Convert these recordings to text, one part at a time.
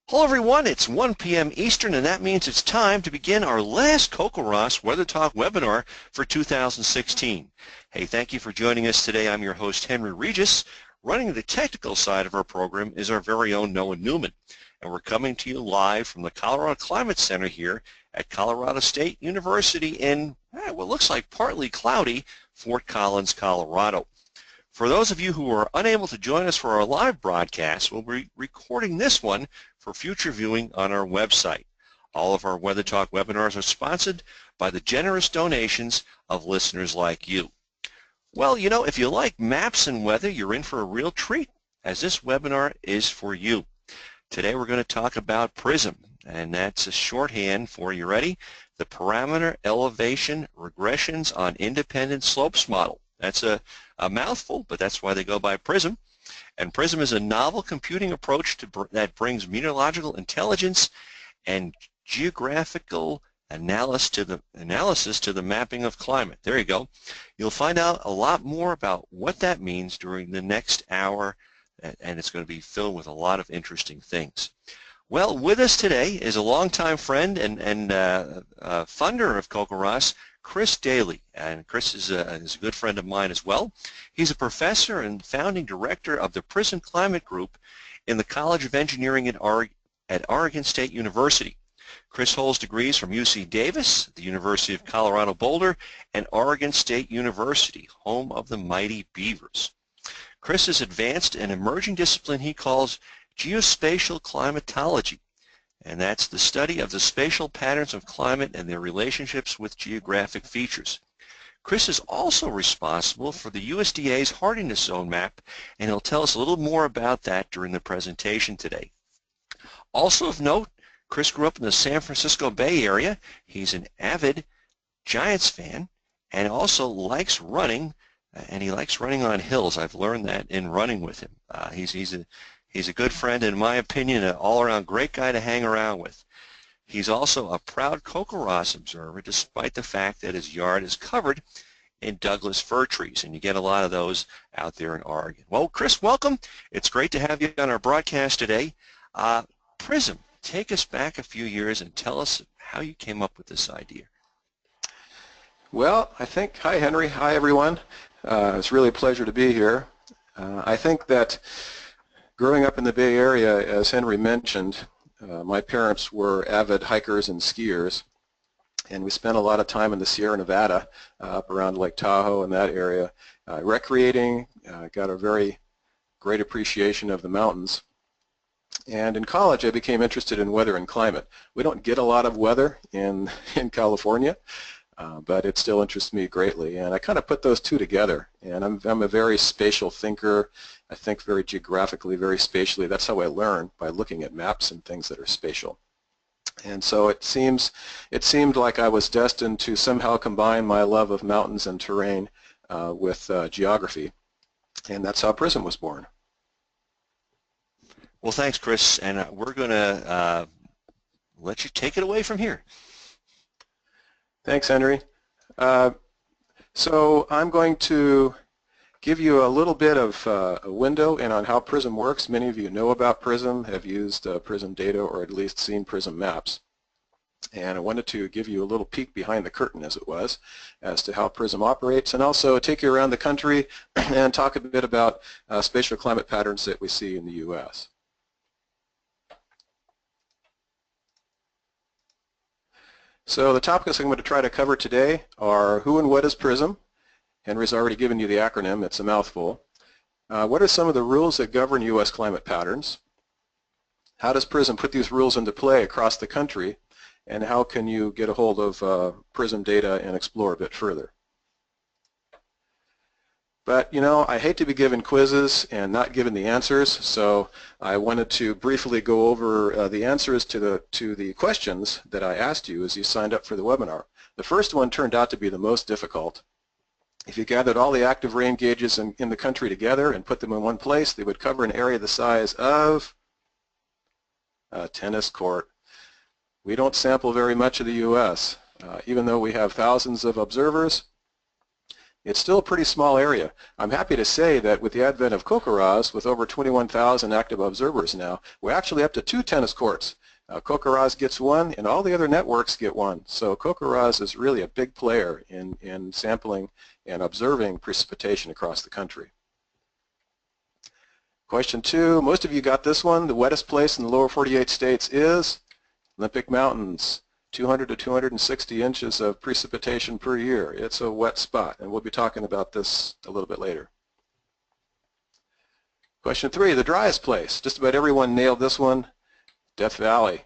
Hello everyone, it's 1 p.m. Eastern and that means it's time to begin our last CoCoRaHS Weather Talk webinar for 2016. Hey, thank you for joining us today. I'm your host Henry Regis. Running the technical side of our program is our very own Noah Newman. And we're coming to you live from the Colorado Climate Center here at Colorado State University in what looks like partly cloudy Fort Collins, Colorado. For those of you who are unable to join us for our live broadcast, we'll be recording this one for future viewing on our website. All of our Weather Talk webinars are sponsored by the generous donations of listeners like you. Well, you know, if you like maps and weather, you're in for a real treat, as this webinar is for you. Today we're going to talk about PRISM, and that's a shorthand for, you ready? The Parameter Elevation Regressions on Independent Slopes Model. That's a mouthful, but that's why they go by PRISM. And PRISM is a novel computing approach that brings meteorological intelligence and geographical analysis to the mapping of climate. There you go. You'll find out a lot more about what that means during the next hour, and it's going to be filled with a lot of interesting things. Well, with us today is a longtime friend and funder of CoCoRaHS, Chris Daly, and Chris is a good friend of mine as well. He's a professor and founding director of the PRISM Climate Group in the College of Engineering at Oregon State University. Chris holds degrees from UC Davis, the University of Colorado Boulder, and Oregon State University, home of the mighty Beavers. Chris has advanced an emerging discipline he calls geospatial climatology, and that's the study of the spatial patterns of climate and their relationships with geographic features. Chris is also responsible for the USDA's hardiness zone map, and he'll tell us a little more about that during the presentation today. Also of note, Chris grew up in the San Francisco Bay Area. He's an avid Giants fan and also likes running, and he likes running on hills. I've learned that in running with him. He's a good friend, in my opinion, an all-around great guy to hang around with. He's also a proud CoCoRaHS observer, despite the fact that his yard is covered in Douglas fir trees, and you get a lot of those out there in Oregon. Well, Chris, welcome. It's great to have you on our broadcast today. PRISM, take us back a few years and tell us how you came up with this idea. Well, hi Henry, hi everyone. It's really a pleasure to be here. I think that growing up in the Bay Area, as Henry mentioned, my parents were avid hikers and skiers, and we spent a lot of time in the Sierra Nevada, up around Lake Tahoe and that area, recreating, got a very great appreciation of the mountains. And in college, I became interested in weather and climate. We don't get a lot of weather in California, but it still interests me greatly, and I kind of put those two together. And I'm a very spatial thinker. I think very geographically, very spatially. That's how I learn, by looking at maps and things that are spatial. And so it seemed like I was destined to somehow combine my love of mountains and terrain with geography, and that's how PRISM was born. Well, thanks, Chris, and we're going to let you take it away from here. Thanks, Henry. So I'm going to give you a little bit of a window in on how PRISM works. Many of you know about PRISM, have used PRISM data, or at least seen PRISM maps. And I wanted to give you a little peek behind the curtain, as it was, as to how PRISM operates, and also take you around the country and talk a bit about spatial climate patterns that we see in the U.S. So the topics I'm going to try to cover today are who and what is PRISM. Henry's already given you the acronym, it's a mouthful. What are some of the rules that govern U.S. climate patterns? How does PRISM put these rules into play across the country? And how can you get a hold of PRISM data and explore a bit further? But, you know, I hate to be given quizzes and not given the answers, so I wanted to briefly go over the answers to the questions that I asked you as you signed up for the webinar. The first one turned out to be the most difficult. If you gathered all the active rain gauges in the country together and put them in one place, they would cover an area the size of a tennis court. We don't sample very much of the U.S. Even though we have thousands of observers, it's still a pretty small area. I'm happy to say that with the advent of CoCoRaHS, with over 21,000 active observers now, we're actually up to 2 tennis courts. CoCoRaHS gets 1, and all the other networks get 1. So CoCoRaHS is really a big player in sampling and observing precipitation across the country. Question 2, most of you got this one. The wettest place in the lower 48 states is Olympic Mountains. 200 to 260 inches of precipitation per year. It's a wet spot, and we'll be talking about this a little bit later. Question 3, the driest place. Just about everyone nailed this one. Death Valley,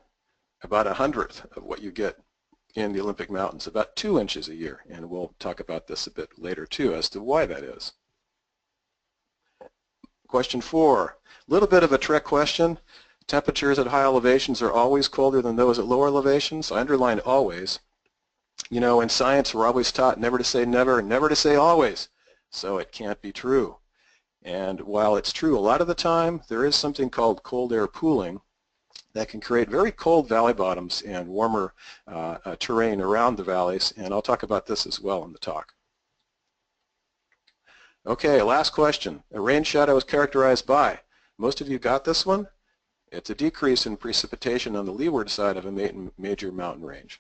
about 100th of what you get in the Olympic Mountains, about 2 inches a year, and we'll talk about this a bit later too as to why that is. Question 4, a little bit of a trick question. Temperatures at high elevations are always colder than those at lower elevations. I underline always. You know, in science we're always taught never to say never and never to say always, so it can't be true. And while it's true a lot of the time, there is something called cold air pooling that can create very cold valley bottoms and warmer terrain around the valleys, and I'll talk about this as well in the talk. Okay, last question. A rain shadow is characterized by, most of you got this one? It's a decrease in precipitation on the leeward side of a major mountain range.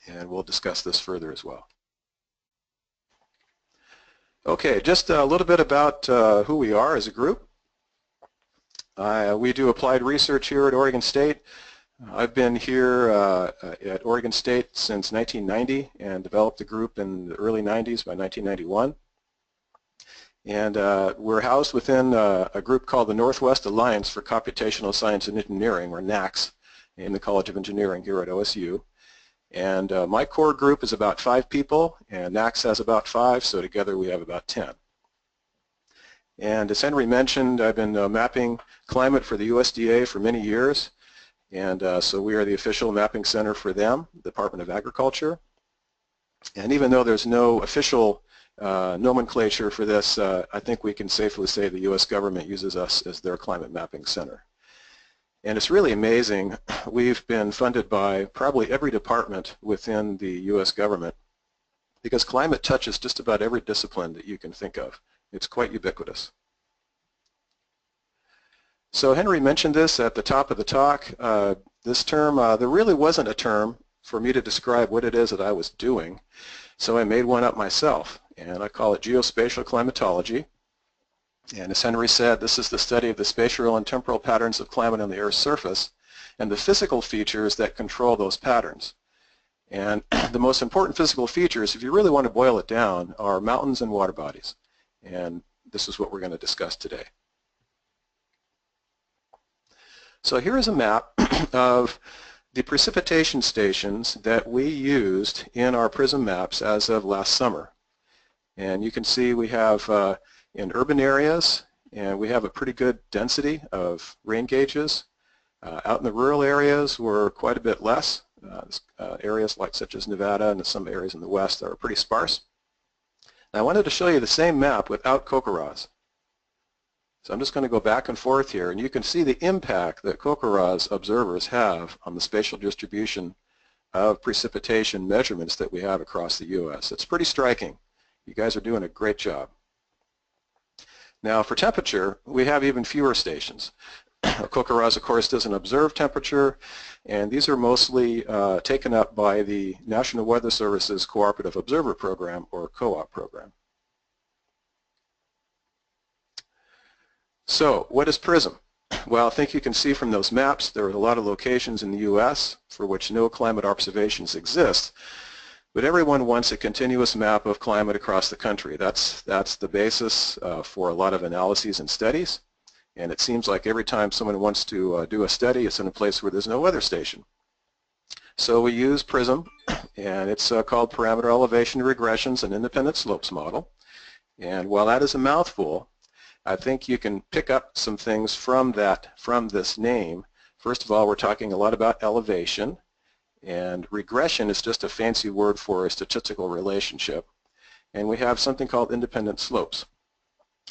And we'll discuss this further as well. Okay, just a little bit about who we are as a group. We do applied research here at Oregon State. I've been here at Oregon State since 1990 and developed the group in the early 90s by 1991. And we're housed within a group called the Northwest Alliance for Computational Science and Engineering, or NACS, in the College of Engineering here at OSU. And my core group is about 5 people, and NACS has about 5, so together we have about 10. And as Henry mentioned, I've been mapping climate for the USDA for many years, and so we are the official mapping center for them, Department of Agriculture. And even though there's no official nomenclature for this, I think we can safely say the U.S. government uses us as their climate mapping center. And it's really amazing. We've been funded by probably every department within the U.S. government because climate touches just about every discipline that you can think of. It's quite ubiquitous. So Henry mentioned this at the top of the talk. This term, there really wasn't a term for me to describe what it is that I was doing, so I made one up myself, and I call it geospatial climatology. And as Henry said, this is the study of the spatial and temporal patterns of climate on the Earth's surface and the physical features that control those patterns. And the most important physical features, if you really want to boil it down, are mountains and water bodies. And this is what we're going to discuss today. So here is a map of the precipitation stations that we used in our PRISM maps as of last summer. And you can see we have in urban areas, and we have a pretty good density of rain gauges. Out in the rural areas, we're quite a bit less. Areas like such as Nevada and some areas in the west are pretty sparse. Now, I wanted to show you the same map without CoCoRaHS. So I'm just going to go back and forth here, and you can see the impact that CoCoRaHS observers have on the spatial distribution of precipitation measurements that we have across the U.S. It's pretty striking. You guys are doing a great job. Now, for temperature, we have even fewer stations. CoCoRaHS, of course, doesn't observe temperature, and these are mostly taken up by the National Weather Service's Cooperative Observer Program, or COOP program. So, what is PRISM? Well, I think you can see from those maps there are a lot of locations in the U.S. for which no climate observations exist, but everyone wants a continuous map of climate across the country. That's the basis for a lot of analyses and studies. And it seems like every time someone wants to do a study, it's in a place where there's no weather station. So we use PRISM, and it's called Parameter Elevation Regressions and Independent Slopes Model. And while that is a mouthful, I think you can pick up some things from this name. First of all, we're talking a lot about elevation, and regression is just a fancy word for a statistical relationship. And we have something called independent slopes.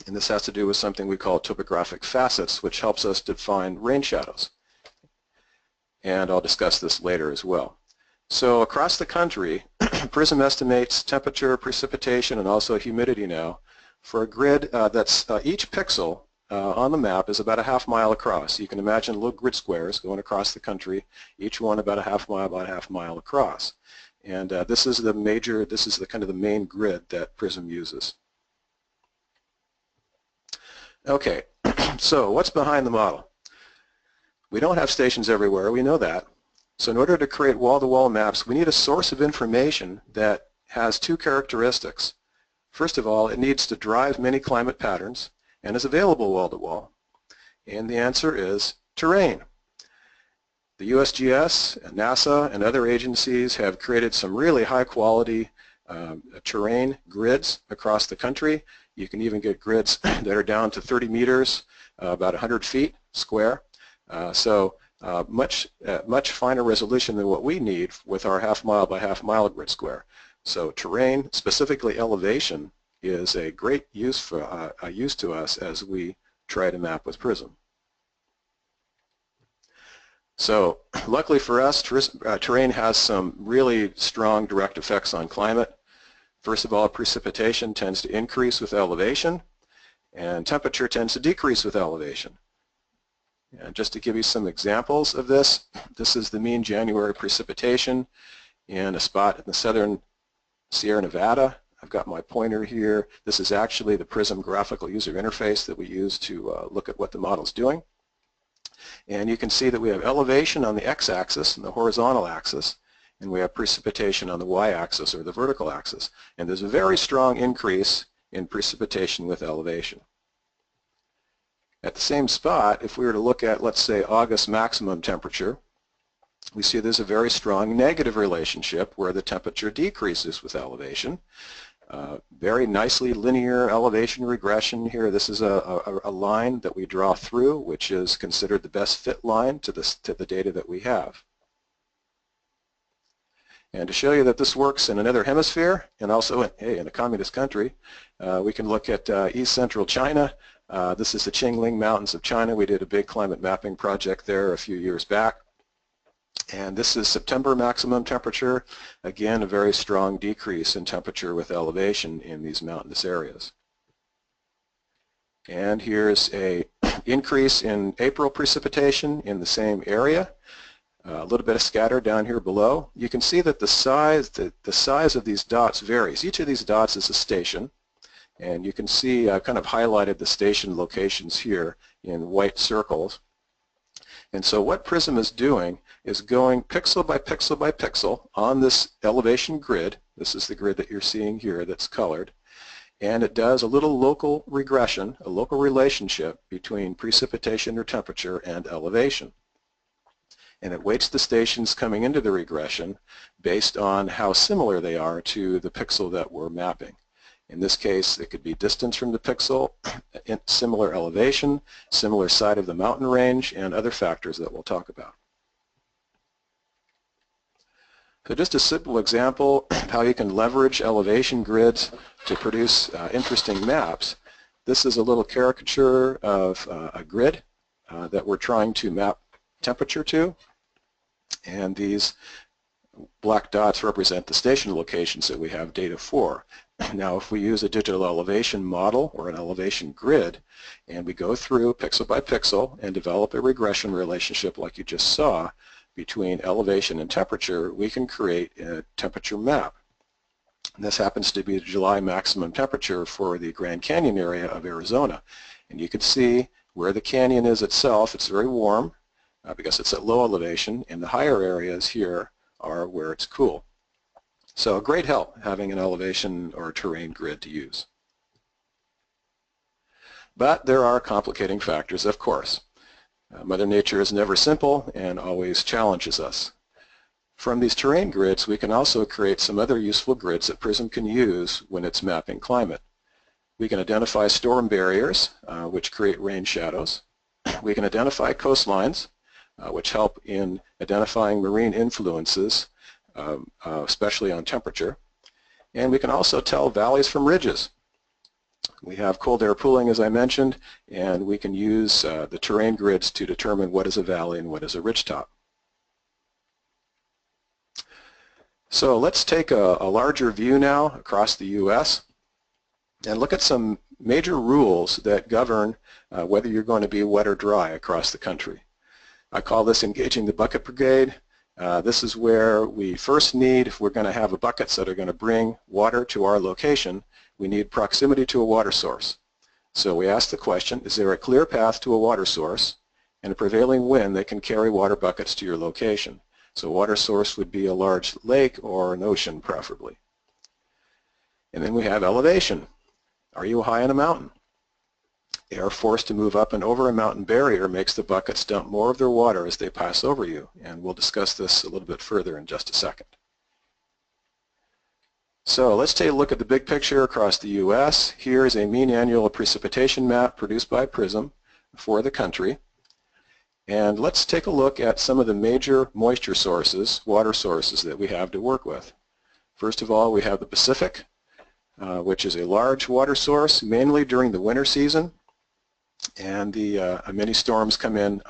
And this has to do with something we call topographic facets, which helps us define rain shadows. And I'll discuss this later as well. So across the country, PRISM estimates temperature, precipitation, and also humidity now for a grid that's each pixel on the map is about a half mile across. You can imagine little grid squares going across the country, each one about a half mile across. And this is the kind of the main grid that PRISM uses. Okay, so what's behind the model? We don't have stations everywhere, we know that. So in order to create wall-to-wall maps, we need a source of information that has two characteristics. First of all, it needs to drive many climate patterns and is available wall-to-wall. And the answer is terrain. The USGS, NASA, and other agencies have created some really high-quality terrain grids across the country. You can even get grids that are down to 30 meters, about 100 feet square. Much finer resolution than what we need with our half mile by half mile grid square. So terrain, specifically elevation, is a great use to us as we try to map with PRISM. So luckily for us, terrain has some really strong direct effects on climate. First of all, precipitation tends to increase with elevation, and temperature tends to decrease with elevation. And just to give you some examples of this, this is the mean January precipitation in a spot in the southern Sierra Nevada. I've got my pointer here. This is actually the PRISM graphical user interface that we use to look at what the model's doing. And you can see that we have elevation on the x-axis and the horizontal axis, and we have precipitation on the y-axis or the vertical axis. And there's a very strong increase in precipitation with elevation. At the same spot, if we were to look at, let's say, August maximum temperature, we see there's a very strong negative relationship where the temperature decreases with elevation. Very nicely linear elevation regression here. This is a line that we draw through, which is considered the best fit line to the data that we have. And to show you that this works in another hemisphere and also in a communist country, we can look at East Central China. This is the Qingling Mountains of China. We did a big climate mapping project there a few years back. And this is September maximum temperature. Again, a very strong decrease in temperature with elevation in these mountainous areas. And here's an increase in April precipitation in the same area. A little bit of scatter down here below. You can see that the size of these dots varies. Each of these dots is a station. And you can see I've kind of highlighted the station locations here in white circles. And so what PRISM is doing is going pixel by pixel by pixel on this elevation grid. This is the grid that you're seeing here that's colored. And it does a little local regression, a local relationship between precipitation or temperature and elevation. And it weights the stations coming into the regression based on how similar they are to the pixel that we're mapping. In this case, it could be distance from the pixel, similar elevation, similar side of the mountain range, and other factors that we'll talk about. So just a simple example of how you can leverage elevation grids to produce interesting maps. This is a little caricature of a grid that we're trying to map temperature to. And these black dots represent the station locations that we have data for. Now, if we use a digital elevation model or an elevation grid, and we go through pixel by pixel and develop a regression relationship like you just saw between elevation and temperature, we can create a temperature map. And this happens to be the July maximum temperature for the Grand Canyon area of Arizona. And you can see where the canyon is itself. It's very warm because it's at low elevation, and the higher areas here are where it's cool. So a great help having an elevation or terrain grid to use. But there are complicating factors, of course. Mother Nature is never simple and always challenges us. From these terrain grids, we can also create some other useful grids that PRISM can use when it's mapping climate. We can identify storm barriers, which create rain shadows. We can identify coastlines, which help in identifying marine influences, especially on temperature. And we can also tell valleys from ridges. We have cold air pooling, as I mentioned, and we can use the terrain grids to determine what is a valley and what is a ridgetop. So let's take a larger view now across the U.S. and look at some major rules that govern whether you're going to be wet or dry across the country. I call this engaging the bucket brigade. This is where we first need, if we're going to have buckets that are going to bring water to our location, we need proximity to a water source. So we ask the question, is there a clear path to a water source and a prevailing wind that can carry water buckets to your location? So a water source would be a large lake or an ocean preferably. And then we have elevation. Are you high on a mountain? Air forced to move up and over a mountain barrier makes the buckets dump more of their water as they pass over you, and we'll discuss this a little bit further in just a second. So let's take a look at the big picture across the U.S. Here is a mean annual precipitation map produced by PRISM for the country. And let's take a look at some of the major moisture sources, water sources that we have to work with. First of all, we have the Pacific, which is a large water source, mainly during the winter season. And the many storms come in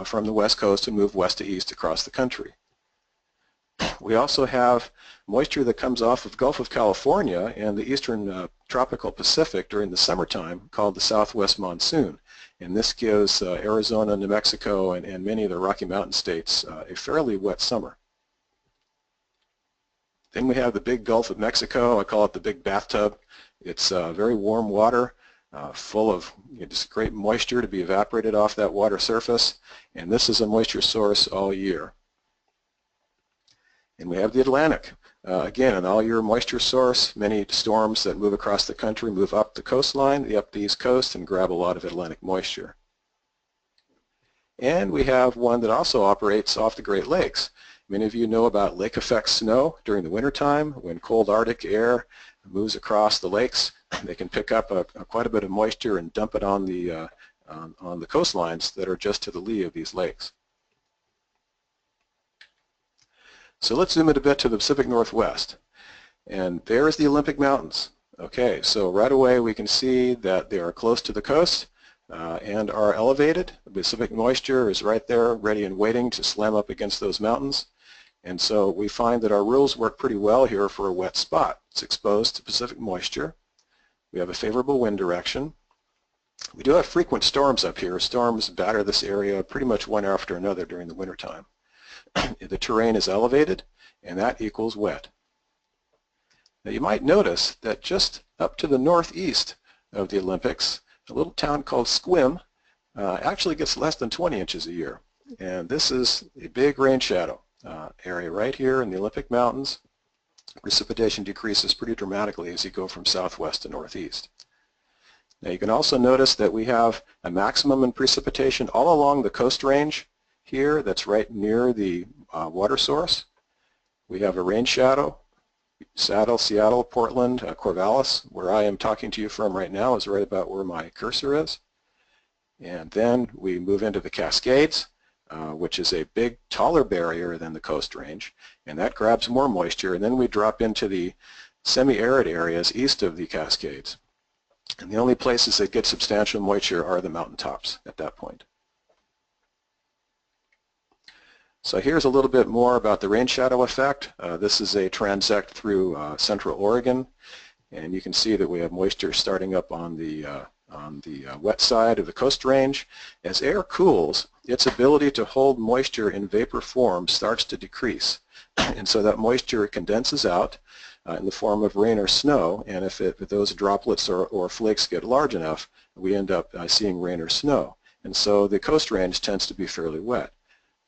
from the west coast and move west to east across the country. We also have moisture that comes off of Gulf of California and the eastern tropical Pacific during the summertime called the southwest monsoon. And this gives Arizona, New Mexico, and many of the Rocky Mountain states a fairly wet summer. Then we have the big Gulf of Mexico. I call it the big bathtub. It's very warm water, full of just great moisture to be evaporated off that water surface. And this is a moisture source all year. And we have the Atlantic. Again, an all-year moisture source. Many storms that move across the country move up the coastline, up the east coast, and grab a lot of Atlantic moisture. And we have one that also operates off the Great Lakes. Many of you know about lake effect snow during the wintertime. When cold Arctic air moves across the lakes, they can pick up quite a bit of moisture and dump it on the coastlines that are just to the lee of these lakes. So let's zoom in a bit to the Pacific Northwest. And there's the Olympic Mountains. Okay, so right away we can see that they are close to the coast and are elevated. The Pacific moisture is right there ready and waiting to slam up against those mountains. And so we find that our rules work pretty well here for a wet spot. It's exposed to Pacific moisture. We have a favorable wind direction. We do have frequent storms up here. Storms batter this area pretty much one after another during the wintertime. The terrain is elevated, and that equals wet. Now you might notice that just up to the northeast of the Olympics, a little town called Sequim actually gets less than 20 inches a year. And this is a big rain shadow area right here in the Olympic Mountains. Precipitation decreases pretty dramatically as you go from southwest to northeast. Now you can also notice that we have a maximum in precipitation all along the coast range here that's right near the water source. We have a rain shadow. Seattle, Portland, Corvallis, where I am talking to you from right now, is right about where my cursor is. And then we move into the Cascades, which is a big, taller barrier than the coast range, and that grabs more moisture. And then we drop into the semi-arid areas east of the Cascades. And the only places that get substantial moisture are the mountaintops at that point. So here's a little bit more about the rain shadow effect. This is a transect through central Oregon, and you can see that we have moisture starting up on the wet side of the coast range. As air cools, its ability to hold moisture in vapor form starts to decrease, and so that moisture condenses out in the form of rain or snow, and if those droplets or flakes get large enough, we end up seeing rain or snow. And so the coast range tends to be fairly wet.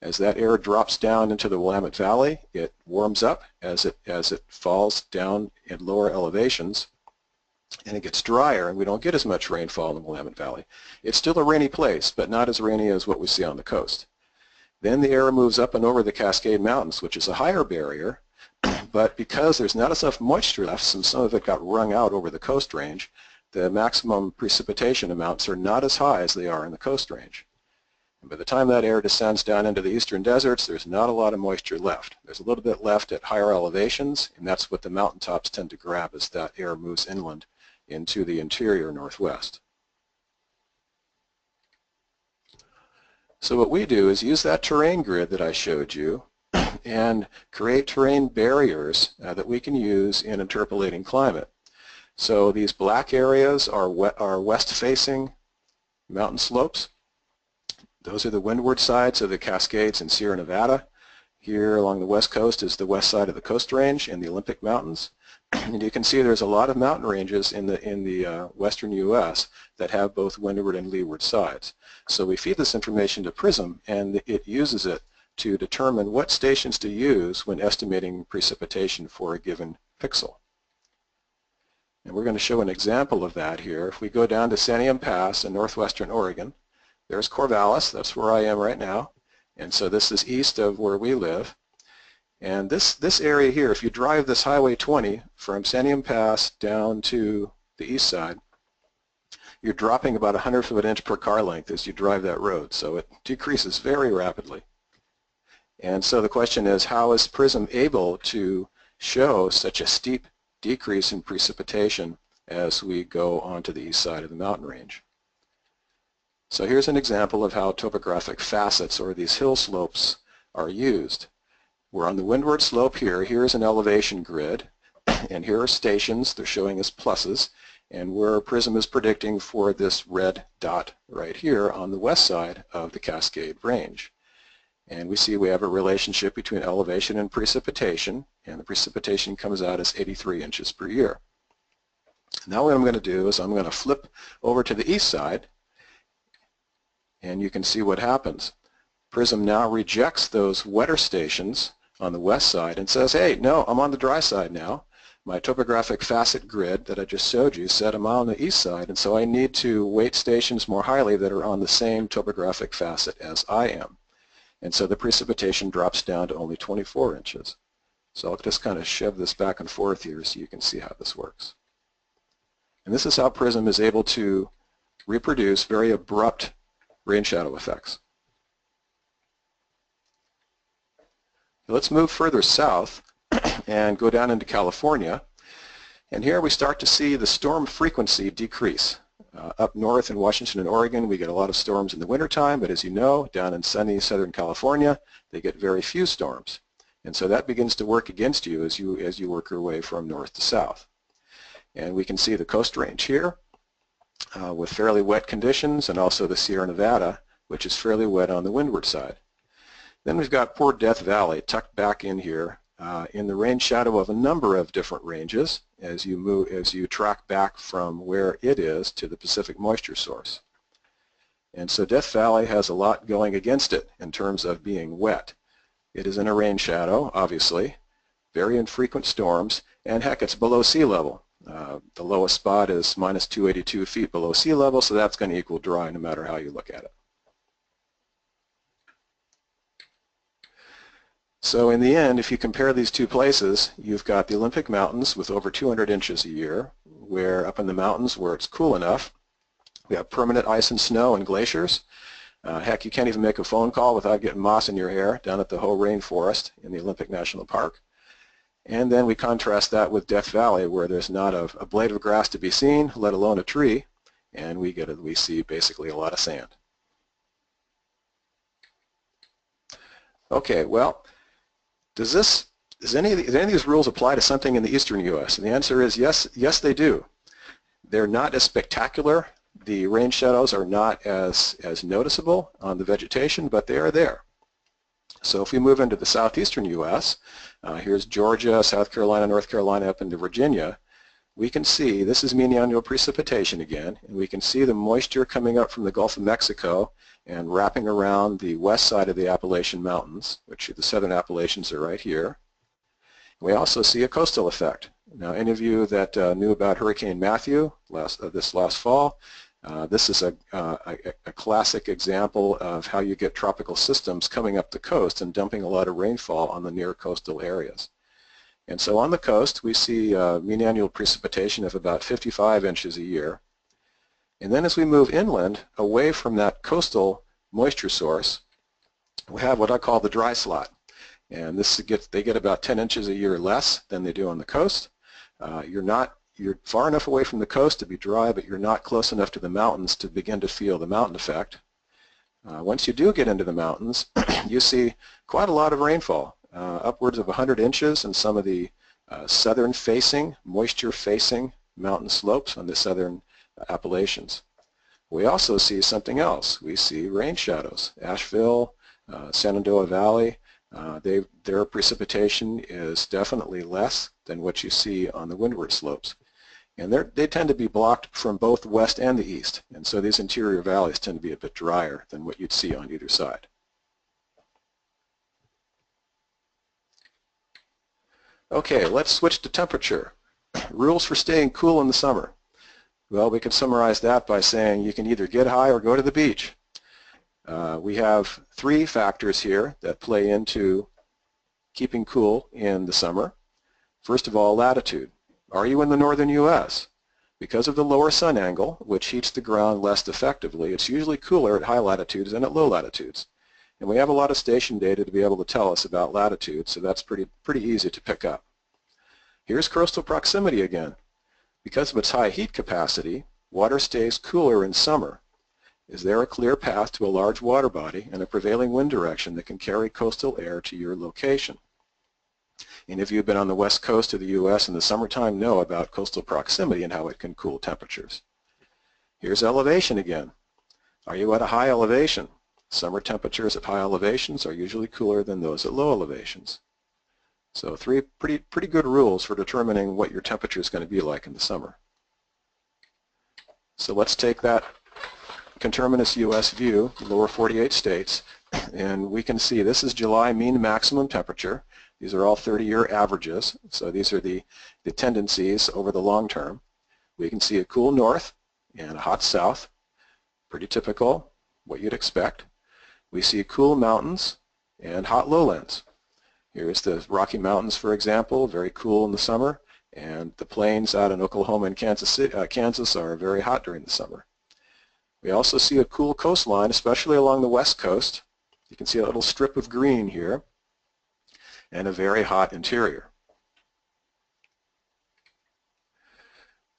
As that air drops down into the Willamette Valley, it warms up as it falls down in lower elevations, and it gets drier, and we don't get as much rainfall in the Willamette Valley. It's still a rainy place, but not as rainy as what we see on the coast. Then the air moves up and over the Cascade Mountains, which is a higher barrier, but because there's not enough moisture left, since some of it got wrung out over the coast range, the maximum precipitation amounts are not as high as they are in the coast range. By the time that air descends down into the eastern deserts, there's not a lot of moisture left. There's a little bit left at higher elevations, and that's what the mountaintops tend to grab as that air moves inland into the interior northwest. So what we do is use that terrain grid that I showed you and create terrain barriers that we can use in interpolating climate. So these black areas are west-facing mountain slopes. Those are the windward sides of the Cascades in Sierra Nevada. Here along the west coast is the west side of the Coast Range and the Olympic Mountains. And you can see there's a lot of mountain ranges in the western U.S. that have both windward and leeward sides. So we feed this information to PRISM, and it uses it to determine what stations to use when estimating precipitation for a given pixel. And we're going to show an example of that here. If we go down to Santiam Pass in northwestern Oregon, there's Corvallis, that's where I am right now. And so this is east of where we live. And this area here, if you drive this Highway 20 from Santiam Pass down to the east side, you're dropping about 1/100 of an inch per car length as you drive that road. So it decreases very rapidly. And so the question is, how is PRISM able to show such a steep decrease in precipitation as we go onto the east side of the mountain range? So here's an example of how topographic facets, or these hill slopes, are used. We're on the windward slope here. Here's an elevation grid, and here are stations. They're showing us pluses, and where PRISM is predicting for this red dot right here on the west side of the Cascade Range. And we see we have a relationship between elevation and precipitation, and the precipitation comes out as 83 inches per year. Now what I'm going to do is I'm going to flip over to the east side, and you can see what happens. PRISM now rejects those wetter stations on the west side and says, hey, no, I'm on the dry side now. My topographic facet grid that I just showed you said I'm on the east side, and so I need to weight stations more highly that are on the same topographic facet as I am. And so the precipitation drops down to only 24 inches. So I'll just kind of shove this back and forth here so you can see how this works. And this is how PRISM is able to reproduce very abrupt rain shadow effects. Let's move further south and go down into California. And here we start to see the storm frequency decrease. Up north in Washington and Oregon, we get a lot of storms in the wintertime, but as you know, down in sunny Southern California, they get very few storms. And so that begins to work against you as you work your way from north to south. And we can see the Coast Range here with fairly wet conditions, and also the Sierra Nevada, which is fairly wet on the windward side. Then we've got poor Death Valley tucked back in here in the rain shadow of a number of different ranges as you track back from where it is to the Pacific moisture source. And so Death Valley has a lot going against it in terms of being wet. It is in a rain shadow, obviously, very infrequent storms, and heck, it's below sea level. The lowest spot is minus 282 feet below sea level, so that's going to equal dry no matter how you look at it. So in the end, if you compare these two places, you've got the Olympic Mountains with over 200 inches a year, where up in the mountains where it's cool enough, we have permanent ice and snow and glaciers. Heck, you can't even make a phone call without getting moss in your hair down at the Hoh Rainforest in the Olympic National Park. And then we contrast that with Death Valley, where there's not a blade of grass to be seen, let alone a tree, and we see basically a lot of sand. Okay, well, does any of these rules apply to something in the eastern U.S.? And the answer is yes, they do. They're not as spectacular. The rain shadows are not as noticeable on the vegetation, but they are there. So if we move into the southeastern U.S., here's Georgia, South Carolina, North Carolina, up into Virginia, we can see this is mean annual precipitation again, and we can see the moisture coming up from the Gulf of Mexico and wrapping around the west side of the Appalachian Mountains, which the southern Appalachians are right here. We also see a coastal effect. Now, any of you that knew about Hurricane Matthew this last fall, this is a classic example of how you get tropical systems coming up the coast and dumping a lot of rainfall on the near coastal areas. And so on the coast, we see mean annual precipitation of about 55 inches a year. And then as we move inland, away from that coastal moisture source, we have what I call the dry slot. And they get about 10 inches a year less than they do on the coast. You're far enough away from the coast to be dry, but you're not close enough to the mountains to begin to feel the mountain effect. Once you do get into the mountains, you see quite a lot of rainfall. upwards of 100 inches in some of the southern-facing, moisture-facing mountain slopes on the southern Appalachians. We also see something else. We see rain shadows. Asheville, Shenandoah Valley, their precipitation is definitely less than what you see on the windward slopes. And they tend to be blocked from both the west and the east. And so these interior valleys tend to be a bit drier than what you'd see on either side. Okay, let's switch to temperature. Rules for staying cool in the summer. Well, we can summarize that by saying you can either get high or go to the beach. We have three factors here that play into keeping cool in the summer. First of all, latitude. Are you in the northern U.S.? Because of the lower sun angle, which heats the ground less effectively, it's usually cooler at high latitudes than at low latitudes. And we have a lot of station data to be able to tell us about latitude, so that's pretty easy to pick up. Here's coastal proximity again. Because of its high heat capacity, water stays cooler in summer. Is there a clear path to a large water body and a prevailing wind direction that can carry coastal air to your location? And if you've been on the west coast of the U.S. in the summertime, know about coastal proximity and how it can cool temperatures. Here's elevation again. Are you at a high elevation? Summer temperatures at high elevations are usually cooler than those at low elevations. So three pretty good rules for determining what your temperature is going to be like in the summer. So let's take that conterminous U.S. view, lower 48 states, and we can see this is July mean maximum temperature. These are all 30-year averages, so these are the tendencies over the long term. We can see a cool north and a hot south, pretty typical, what you'd expect. We see cool mountains and hot lowlands. Here's the Rocky Mountains, for example, very cool in the summer, and the plains out in Oklahoma and Kansas are very hot during the summer. We also see a cool coastline, especially along the west coast. You can see a little strip of green here, and a very hot interior.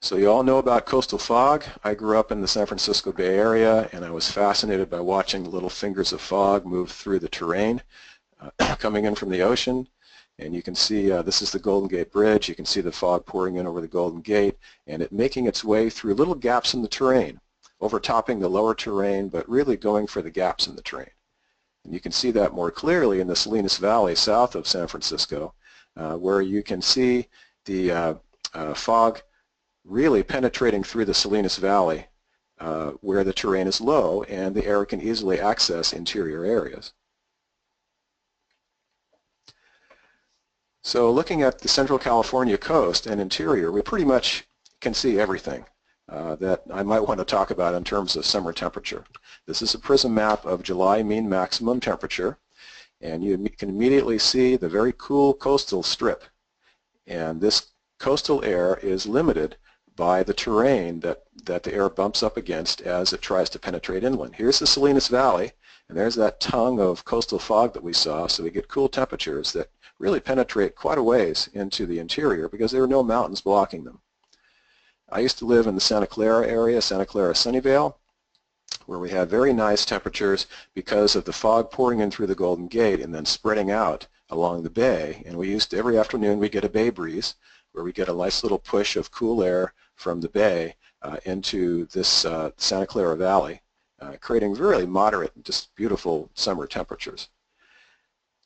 So you all know about coastal fog. I grew up in the San Francisco Bay Area, and I was fascinated by watching the little fingers of fog move through the terrain coming in from the ocean. And you can see this is the Golden Gate Bridge. You can see the fog pouring in over the Golden Gate and it making its way through little gaps in the terrain, overtopping the lower terrain, but really going for the gaps in the terrain. And you can see that more clearly in the Salinas Valley south of San Francisco, where you can see the fog really penetrating through the Salinas Valley where the terrain is low and the air can easily access interior areas. So looking at the Central California coast and interior, we pretty much can see everything that I might want to talk about in terms of summer temperature. This is a PRISM map of July mean maximum temperature, and you can immediately see the very cool coastal strip. And this coastal air is limited by the terrain that the air bumps up against as it tries to penetrate inland. Here's the Salinas Valley, and there's that tongue of coastal fog that we saw, so we get cool temperatures that really penetrate quite a ways into the interior because there are no mountains blocking them. I used to live in the Santa Clara area, Santa Clara Sunnyvale, where we had very nice temperatures because of the fog pouring in through the Golden Gate and then spreading out along the bay. And we used to, every afternoon we get a bay breeze where we get a nice little push of cool air from the bay into this Santa Clara Valley, creating really moderate, just beautiful summer temperatures.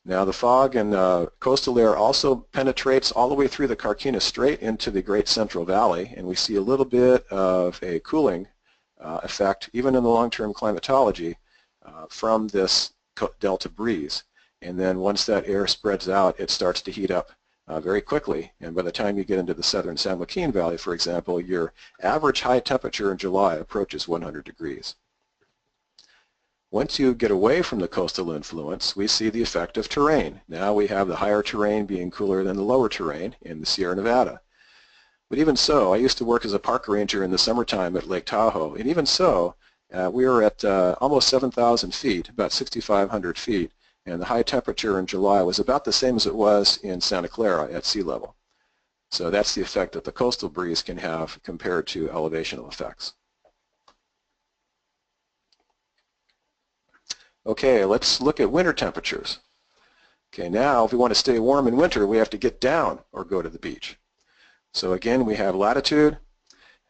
Now the fog and coastal air also penetrates all the way through the Carquinez Strait into the Great Central Valley, and we see a little bit of a cooling effect, even in the long-term climatology, from this delta breeze. And then once that air spreads out, it starts to heat up very quickly, and by the time you get into the southern San Joaquin Valley, for example, your average high temperature in July approaches 100 degrees. Once you get away from the coastal influence, we see the effect of terrain. Now we have the higher terrain being cooler than the lower terrain in the Sierra Nevada. But even so, I used to work as a park ranger in the summertime at Lake Tahoe, and even so, we were at almost 7,000 feet, about 6,500 feet, and the high temperature in July was about the same as it was in Santa Clara at sea level. So that's the effect that the coastal breeze can have compared to elevational effects. Okay, let's look at winter temperatures. Okay, now if we want to stay warm in winter, we have to get down or go to the beach. So again, we have latitude.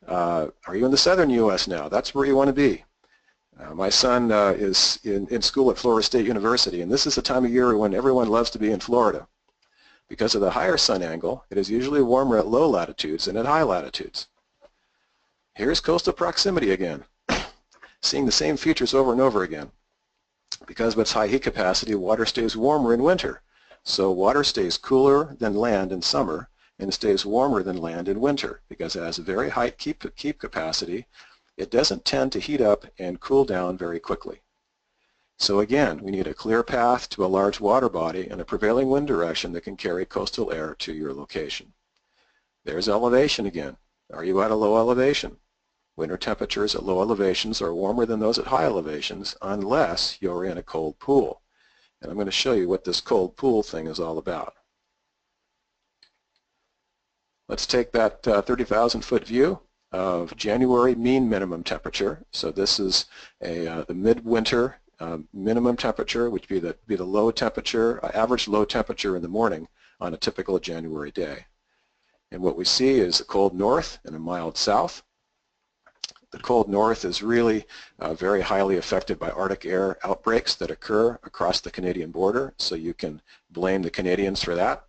Are you in the southern U.S. now? That's where you want to be. My son is in school at Florida State University, and this is the time of year when everyone loves to be in Florida. Because of the higher sun angle, it is usually warmer at low latitudes than at high latitudes. Here's coastal proximity again, seeing the same features over and over again. Because of its high heat capacity, water stays warmer in winter. So water stays cooler than land in summer, and it stays warmer than land in winter. Because it has a very high keep capacity, it doesn't tend to heat up and cool down very quickly. So again, we need a clear path to a large water body and a prevailing wind direction that can carry coastal air to your location. There's elevation again. Are you at a low elevation? Winter temperatures at low elevations are warmer than those at high elevations unless you're in a cold pool. And I'm going to show you what this cold pool thing is all about. Let's take that 30,000 foot view of January mean minimum temperature. So this is the midwinter minimum temperature, which would be the low temperature, average low temperature in the morning on a typical January day. And what we see is a cold north and a mild south. The cold north is really very highly affected by Arctic air outbreaks that occur across the Canadian border, so you can blame the Canadians for that.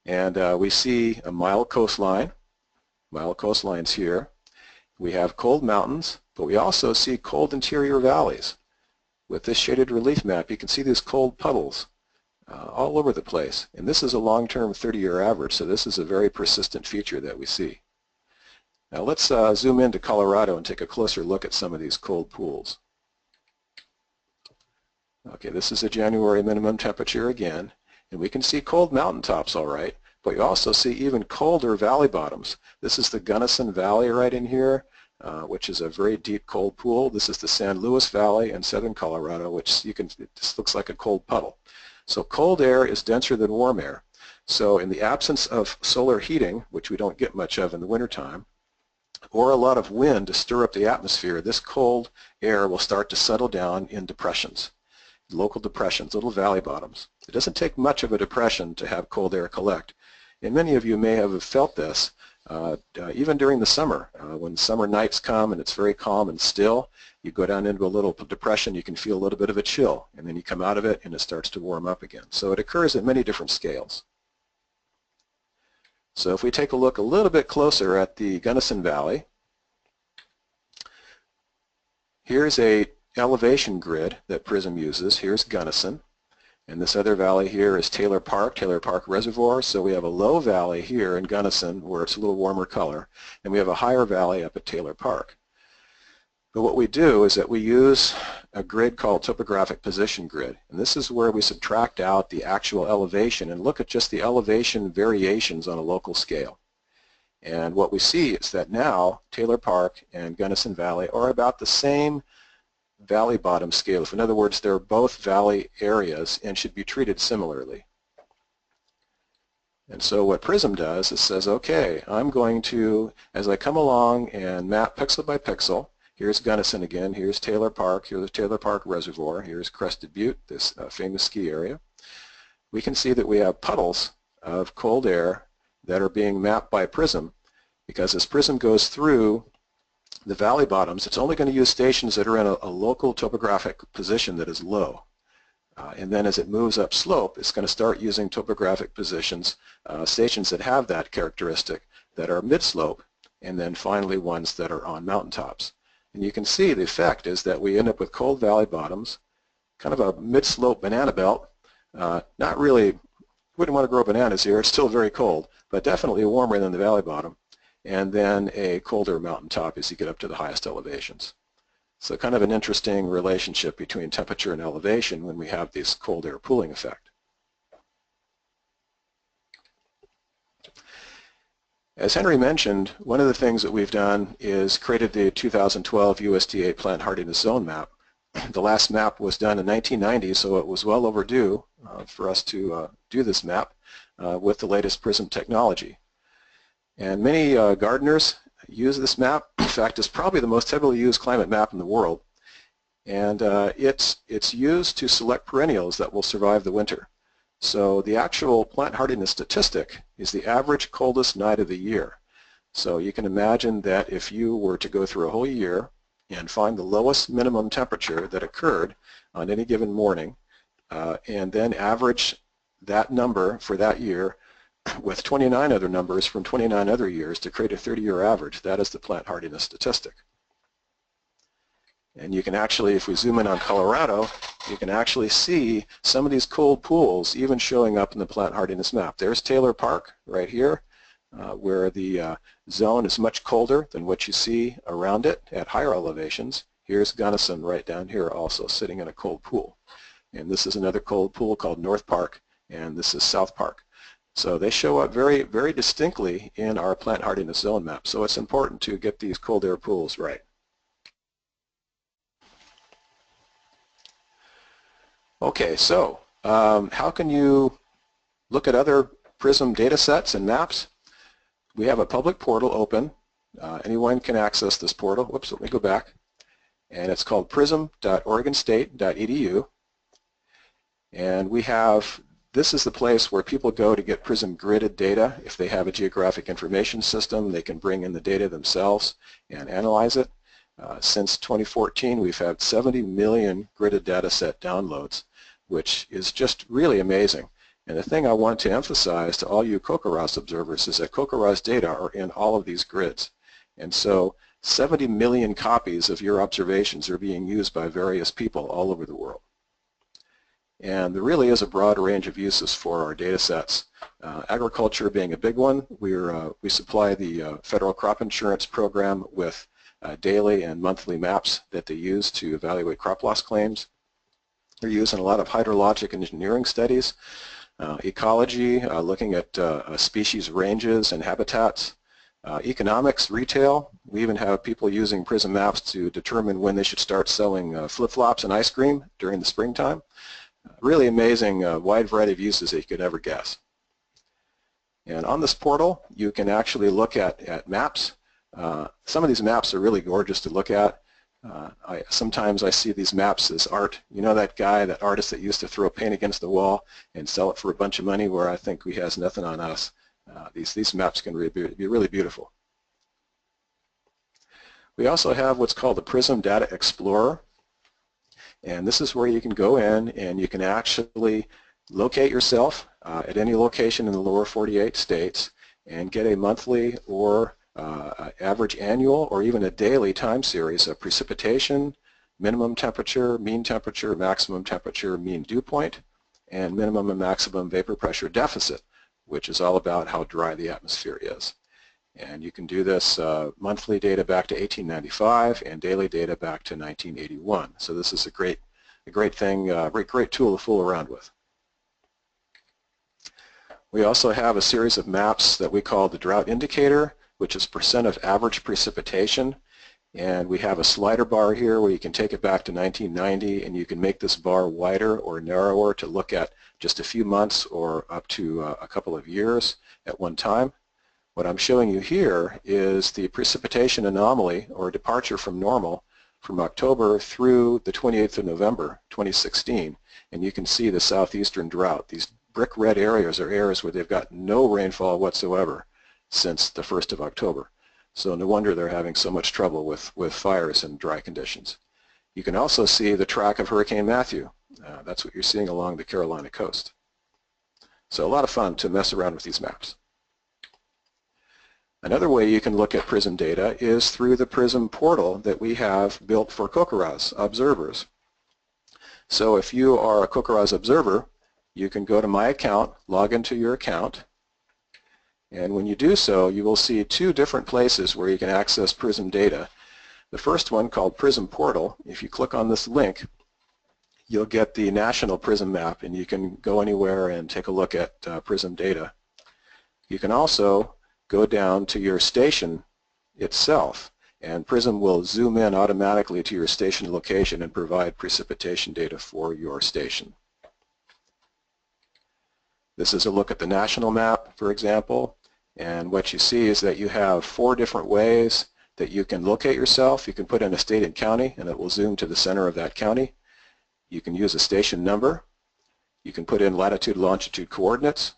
And we see a mild coastline, mild coastlines here. We have cold mountains, but we also see cold interior valleys. With this shaded relief map, you can see these cold puddles all over the place. And this is a long-term 30-year average, so this is a very persistent feature that we see. Now let's zoom into Colorado and take a closer look at some of these cold pools. Okay, this is a January minimum temperature again, and we can see cold mountaintops all right, but you also see even colder valley bottoms. This is the Gunnison Valley right in here, which is a very deep cold pool. This is the San Luis Valley in southern Colorado, which it just looks like a cold puddle. So cold air is denser than warm air. So in the absence of solar heating, which we don't get much of in the wintertime, or a lot of wind to stir up the atmosphere, this cold air will start to settle down in depressions, local depressions, little valley bottoms. It doesn't take much of a depression to have cold air collect. And many of you may have felt this even during the summer. When summer nights come and it's very calm and still, you go down into a little depression, you can feel a little bit of a chill, and then you come out of it and it starts to warm up again. So it occurs at many different scales. So if we take a look a little bit closer at the Gunnison Valley, here's a elevation grid that PRISM uses. Here's Gunnison, and this other valley here is Taylor Park Reservoir. So we have a low valley here in Gunnison where it's a little warmer color, and we have a higher valley up at Taylor Park. But what we do is that we use a grid called topographic position grid, and this is where we subtract out the actual elevation and look at just the elevation variations on a local scale. And what we see is that now Taylor Park and Gunnison Valley are about the same valley bottom scale. In other words, they're both valley areas and should be treated similarly. And so what PRISM does is says, okay, I'm going to, as I come along and map pixel by pixel, here's Gunnison again, here's Taylor Park, here's the Taylor Park Reservoir, here's Crested Butte, this famous ski area. We can see that we have puddles of cold air that are being mapped by PRISM, because as PRISM goes through the valley bottoms, it's only going to use stations that are in a local topographic position that is low. And then as it moves up slope, it's going to start using topographic positions, stations that have that characteristic that are mid-slope, and then finally ones that are on mountaintops. And you can see the effect is that we end up with cold valley bottoms, kind of a mid-slope banana belt. Not really, wouldn't want to grow bananas here, it's still very cold, but definitely warmer than the valley bottom. And then a colder mountaintop as you get up to the highest elevations. So kind of an interesting relationship between temperature and elevation when we have this cold air pooling effect. As Henry mentioned, one of the things that we've done is created the 2012 USDA Plant Hardiness Zone map. The last map was done in 1990, so it was well overdue for us to do this map with the latest PRISM technology. And many gardeners use this map. In fact, it's probably the most heavily used climate map in the world. And it's used to select perennials that will survive the winter. So the actual plant hardiness statistic is the average coldest night of the year. So you can imagine that if you were to go through a whole year and find the lowest minimum temperature that occurred on any given morning, and then average that number for that year with 29 other numbers from 29 other years to create a 30-year average, that is the plant hardiness statistic. And you can actually, if we zoom in on Colorado, you can actually see some of these cold pools even showing up in the plant hardiness map. There's Taylor Park right here, where the zone is much colder than what you see around it at higher elevations. Here's Gunnison right down here also sitting in a cold pool. And this is another cold pool called North Park, and this is South Park. So they show up very, very distinctly in our plant hardiness zone map. So it's important to get these cold air pools right. Okay, so how can you look at other PRISM data sets and maps? We have a public portal open. Anyone can access this portal. Whoops, let me go back. And it's called prism.oregonstate.edu. And we have, this is the place where people go to get PRISM gridded data. If they have a geographic information system, they can bring in the data themselves and analyze it. Since 2014, we've had 70 million gridded data set downloads, which is just really amazing. And the thing I want to emphasize to all you CoCoRaHS observers is that CoCoRaHS data are in all of these grids. And so 70 million copies of your observations are being used by various people all over the world. And there really is a broad range of uses for our data sets. Agriculture being a big one. We supply the federal crop insurance program with daily and monthly maps that they use to evaluate crop loss claims. They're used in a lot of hydrologic engineering studies, ecology, looking at species ranges and habitats, economics, retail. We even have people using PRISM maps to determine when they should start selling flip-flops and ice cream during the springtime. Really amazing wide variety of uses that you could ever guess. And on this portal, you can actually look at maps. Some of these maps are really gorgeous to look at. Sometimes I see these maps as art. You know that guy, that artist that used to throw paint against the wall and sell it for a bunch of money, where I think he has nothing on us. These maps can be really beautiful. We also have what's called the PRISM Data Explorer. And this is where you can go in and you can actually locate yourself at any location in the lower 48 states and get a monthly or average annual or even a daily time series of precipitation, minimum temperature, maximum temperature, mean dew point, and minimum and maximum vapor pressure deficit, which is all about how dry the atmosphere is. And you can do this monthly data back to 1895 and daily data back to 1981. So this is a great thing, great tool to fool around with. We also have a series of maps that we call the drought indicator, which is percent of average precipitation. And we have a slider bar here where you can take it back to 1990 and you can make this bar wider or narrower to look at just a few months or up to a couple of years at one time. What I'm showing you here is the precipitation anomaly or departure from normal from October through the 28th of November 2016. And you can see the southeastern drought. These brick red areas are areas where they've got no rainfall whatsoever since the 1st of October. So no wonder they're having so much trouble with fires and dry conditions. You can also see the track of Hurricane Matthew. That's what you're seeing along the Carolina coast. So a lot of fun to mess around with these maps. Another way you can look at PRISM data is through the PRISM portal that we have built for CoCoRaHS observers. So if you are a CoCoRaHS observer, you can go to My Account, log into your account, and when you do so, you will see two different places where you can access PRISM data. The first one, called PRISM Portal, if you click on this link, you'll get the national PRISM map, and you can go anywhere and take a look at PRISM data. You can also go down to your station itself, and PRISM will zoom in automatically to your station location and provide precipitation data for your station. This is a look at the national map, for example, and what you see is that you have 4 different ways that you can locate yourself. You can put in a state and county, and it will zoom to the center of that county. You can use a station number. You can put in latitude, longitude coordinates,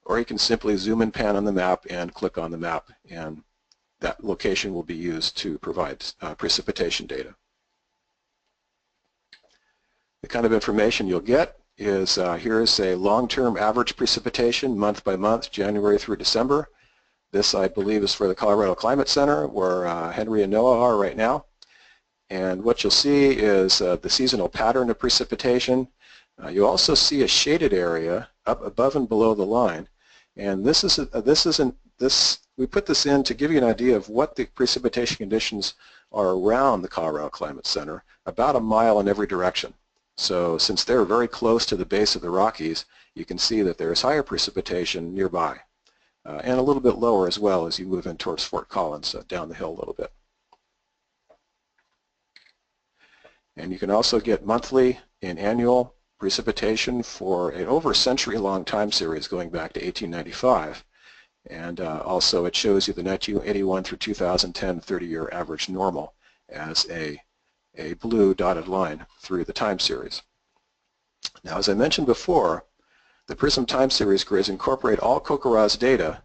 or you can simply zoom and pan on the map and click on the map, and that location will be used to provide precipitation data. The kind of information you'll get is here is a long-term average precipitation month by month, January through December. This, I believe, is for the Colorado Climate Center, where Henry and Noah are right now. And what you'll see is the seasonal pattern of precipitation. You also see a shaded area up above and below the line. And we put this in to give you an idea of what the precipitation conditions are around the Colorado Climate Center, about a mile in every direction. So since they're very close to the base of the Rockies, you can see that there is higher precipitation nearby, and a little bit lower as well as you move in towards Fort Collins, down the hill a little bit. And you can also get monthly and annual precipitation for an over a century-long time series going back to 1895. And also it shows you the 1981 through 2010 30-year average normal as a blue dotted line through the time series. Now, as I mentioned before, the PRISM time series grids incorporate all CoCoRaHS data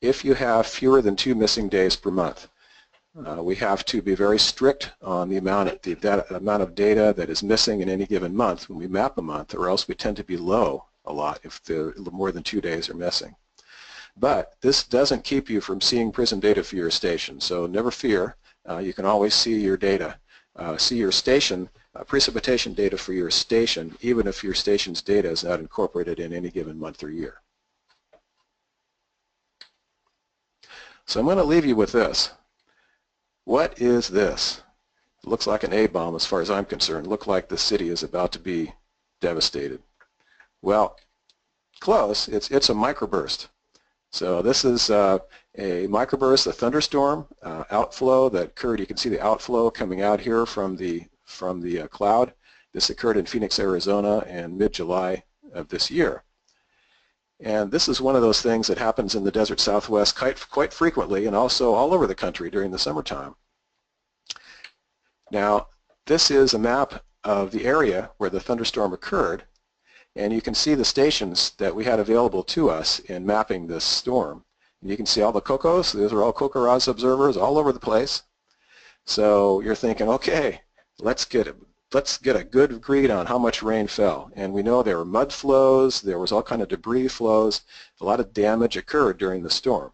if you have fewer than 2 missing days per month. We have to be very strict on the amount of data that is missing in any given month when we map a month, or else we tend to be low a lot if more than 2 days are missing. But this doesn't keep you from seeing PRISM data for your station, so never fear. You can always see your data, see your station, precipitation data for your station, even if your station's data is not incorporated in any given month or year. So I'm going to leave you with this. What is this? It looks like an A-bomb as far as I'm concerned. It looks like the city is about to be devastated. Well, close. It's a microburst. So this is a microburst, a thunderstorm outflow that occurred. You can see the outflow coming out here from the cloud. This occurred in Phoenix, Arizona in mid-July of this year. And this is one of those things that happens in the desert Southwest quite frequently, and also all over the country during the summertime. Now, this is a map of the area where the thunderstorm occurred, and you can see the stations that we had available to us in mapping this storm. And you can see all the CoCos. Those are all CoCoRaHS observers all over the place. So you're thinking, okay, let's get a good read on how much rain fell. And we know there were mud flows, there was all kind of debris flows, a lot of damage occurred during the storm.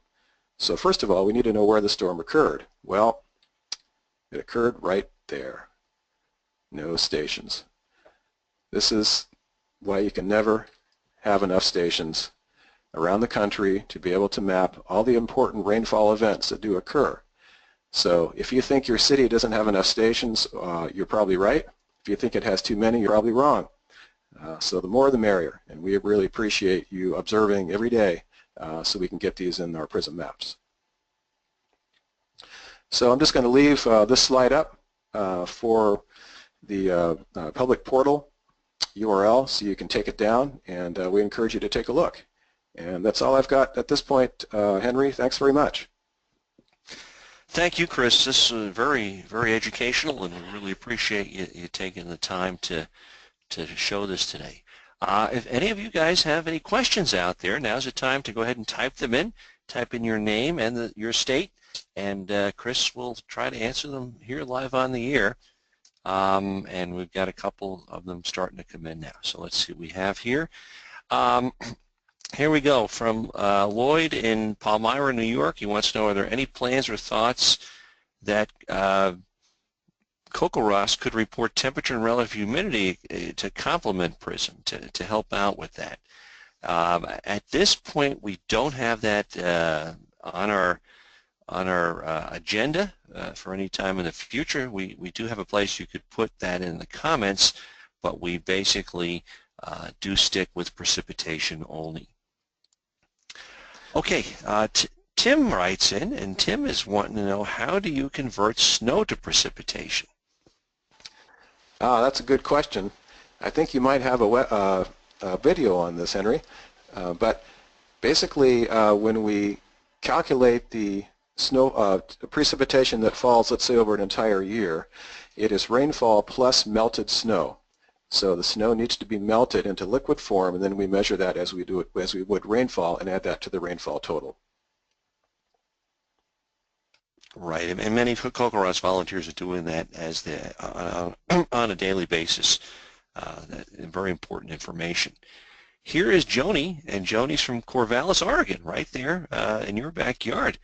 So first of all, we need to know where the storm occurred. Well, it occurred right there. No stations. This is why you can never have enough stations around the country to be able to map all the important rainfall events that do occur. So if you think your city doesn't have enough stations, you're probably right. If you think it has too many, you're probably wrong. So the more the merrier, and we really appreciate you observing every day so we can get these in our PRISM maps. So I'm just going to leave this slide up for the public portal URL so you can take it down, and we encourage you to take a look. And that's all I've got at this point. Henry, thanks very much. Thank you, Chris. This is very, very educational, and we really appreciate you taking the time to show this today. If any of you guys have any questions out there, now's the time to go ahead and type them in. Type in your name and your state, and Chris will try to answer them here live on the air. And we've got a couple of them starting to come in now. So let's see what we have here. Here we go from Lloyd in Palmyra, New York. He wants to know, are there any plans or thoughts that CoCoRaHS could report temperature and relative humidity to complement PRISM, to help out with that? At this point, we don't have that on our agenda for any time in the future. We do have a place you could put that in the comments, but we basically do stick with precipitation only. Okay, Tim writes in, and Tim is wanting to know, how do you convert snow to precipitation? That's a good question. I think you might have a video on this, Henry. But basically, when we calculate the snow precipitation that falls, let's say, over an entire year, it is rainfall plus melted snow. So the snow needs to be melted into liquid form, and then we measure that as we would rainfall and add that to the rainfall total. Right, and many CoCoRaHS volunteers are doing that as on a daily basis. Very important information. Here is Joni, and Joni's from Corvallis, Oregon, right there in your backyard.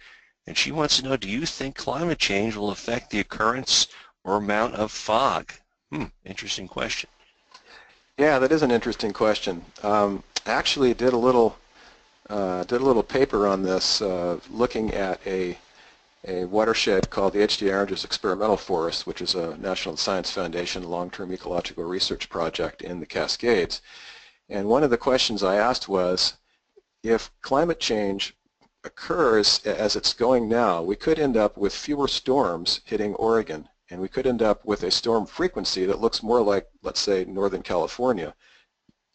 And she wants to know, do you think climate change will affect the occurrence or amount of fog? Interesting question. Yeah, that is an interesting question. I actually did a little paper on this, looking at a watershed called the H.D. Arranger's Experimental Forest, which is a National Science Foundation long-term ecological research project in the Cascades. And one of the questions I asked was, if climate change occurs as it's going now, we could end up with fewer storms hitting Oregon, and we could end up with a storm frequency that looks more like, let's say, Northern California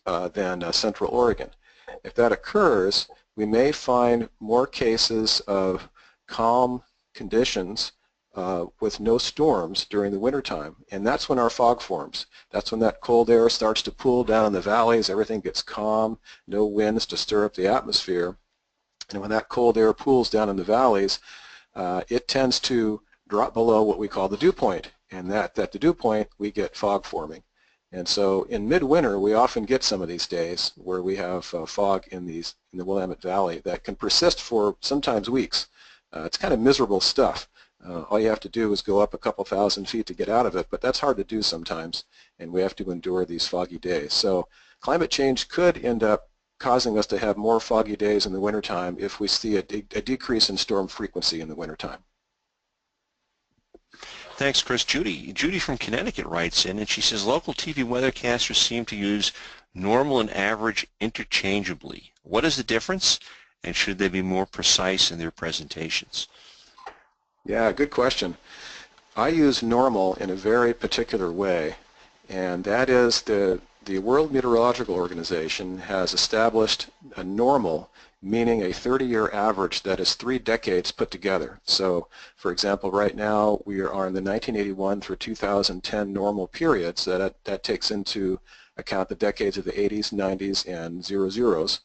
than Central Oregon. If that occurs, we may find more cases of calm conditions with no storms during the wintertime, and that's when our fog forms. That's when that cold air starts to pool down in the valleys, everything gets calm, no winds to stir up the atmosphere, and when that cold air pools down in the valleys, it tends to drop below what we call the dew point, and at the dew point we get fog forming. And so in midwinter we often get some of these days where we have fog in the Willamette Valley that can persist for sometimes weeks. It's kind of miserable stuff. All you have to do is go up a couple thousand feet to get out of it, but that's hard to do sometimes, and we have to endure these foggy days. So climate change could end up causing us to have more foggy days in the wintertime if we see a decrease in storm frequency in the wintertime. Thanks, Chris. Judy from Connecticut writes in, and she says, local TV weathercasters seem to use normal and average interchangeably. What is the difference, and should they be more precise in their presentations? Yeah, good question. I use normal in a very particular way, and that is the World Meteorological Organization has established a normal, meaning a 30-year average that is 3 decades put together. So, for example, right now we are in the 1981 through 2010 normal periods. So that takes into account the decades of the 80s, 90s, and 00s.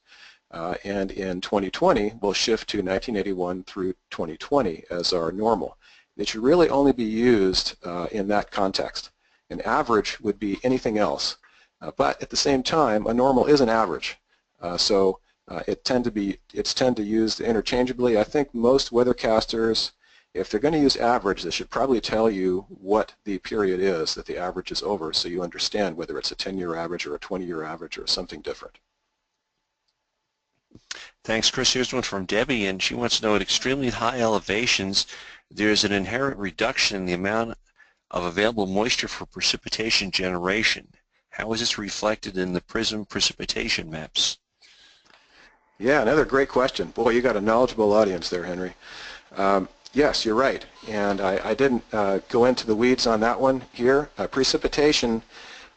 And in 2020, we'll shift to 1981 through 2020 as our normal. It should really only be used in that context. An average would be anything else. But at the same time, a normal is an average. It's tend to use interchangeably. I think most weathercasters, if they're going to use average, they should probably tell you what the period is that the average is over, so you understand whether it's a 10-year average or a 20-year average or something different. Thanks, Chris. Here's one from Debbie, and she wants to know at extremely high elevations, there's an inherent reduction in the amount of available moisture for precipitation generation. How is this reflected in the PRISM precipitation maps? Yeah, another great question. Boy, you got a knowledgeable audience there, Henry. Yes, you're right, and I didn't go into the weeds on that one here. Precipitation,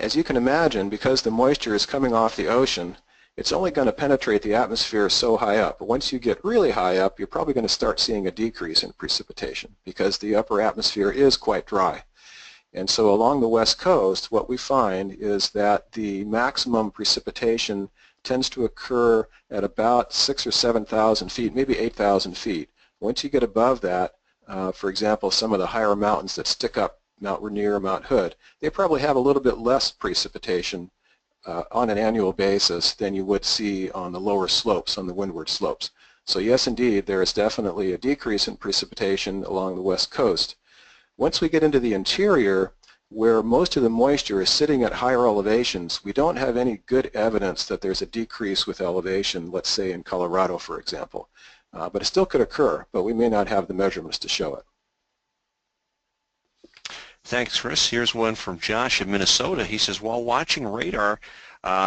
as you can imagine, because the moisture is coming off the ocean, it's only going to penetrate the atmosphere so high up. But once you get really high up, you're probably going to start seeing a decrease in precipitation because the upper atmosphere is quite dry. And so along the west coast, what we find is that the maximum precipitation tends to occur at about 6,000 or 7,000 feet, maybe 8,000 feet. Once you get above that, for example, some of the higher mountains that stick up Mount Rainier, Mount Hood, they probably have a little bit less precipitation on an annual basis than you would see on the lower slopes, on the windward slopes. So yes, indeed, there is definitely a decrease in precipitation along the west coast. Once we get into the interior, where most of the moisture is sitting at higher elevations, we don't have any good evidence that there's a decrease with elevation, let's say in Colorado, for example. But it still could occur, but we may not have the measurements to show it. Thanks, Chris. Here's one from Josh in Minnesota. He says, while watching radar,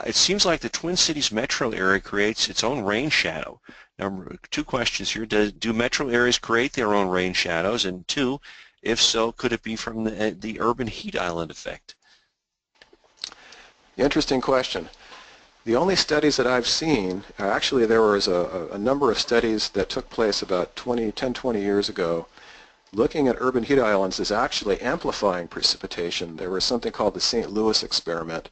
it seems like the Twin Cities metro area creates its own rain shadow. Now, 2 questions here. Do metro areas create their own rain shadows? And 2, if so, could it be from the urban heat island effect? Interesting question. The only studies that I've seen, actually there was a number of studies that took place about 10, 20 years ago looking at urban heat islands is actually amplifying precipitation. There was something called the St. Louis experiment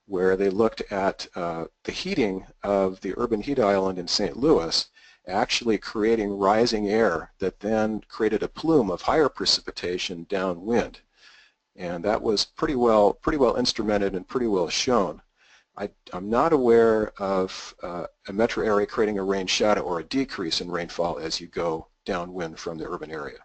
where they looked at the heating of the urban heat island in St. Louis actually creating rising air that then created a plume of higher precipitation downwind. And that was pretty well instrumented and pretty well shown. I'm not aware of a metro area creating a rain shadow or a decrease in rainfall as you go downwind from the urban area.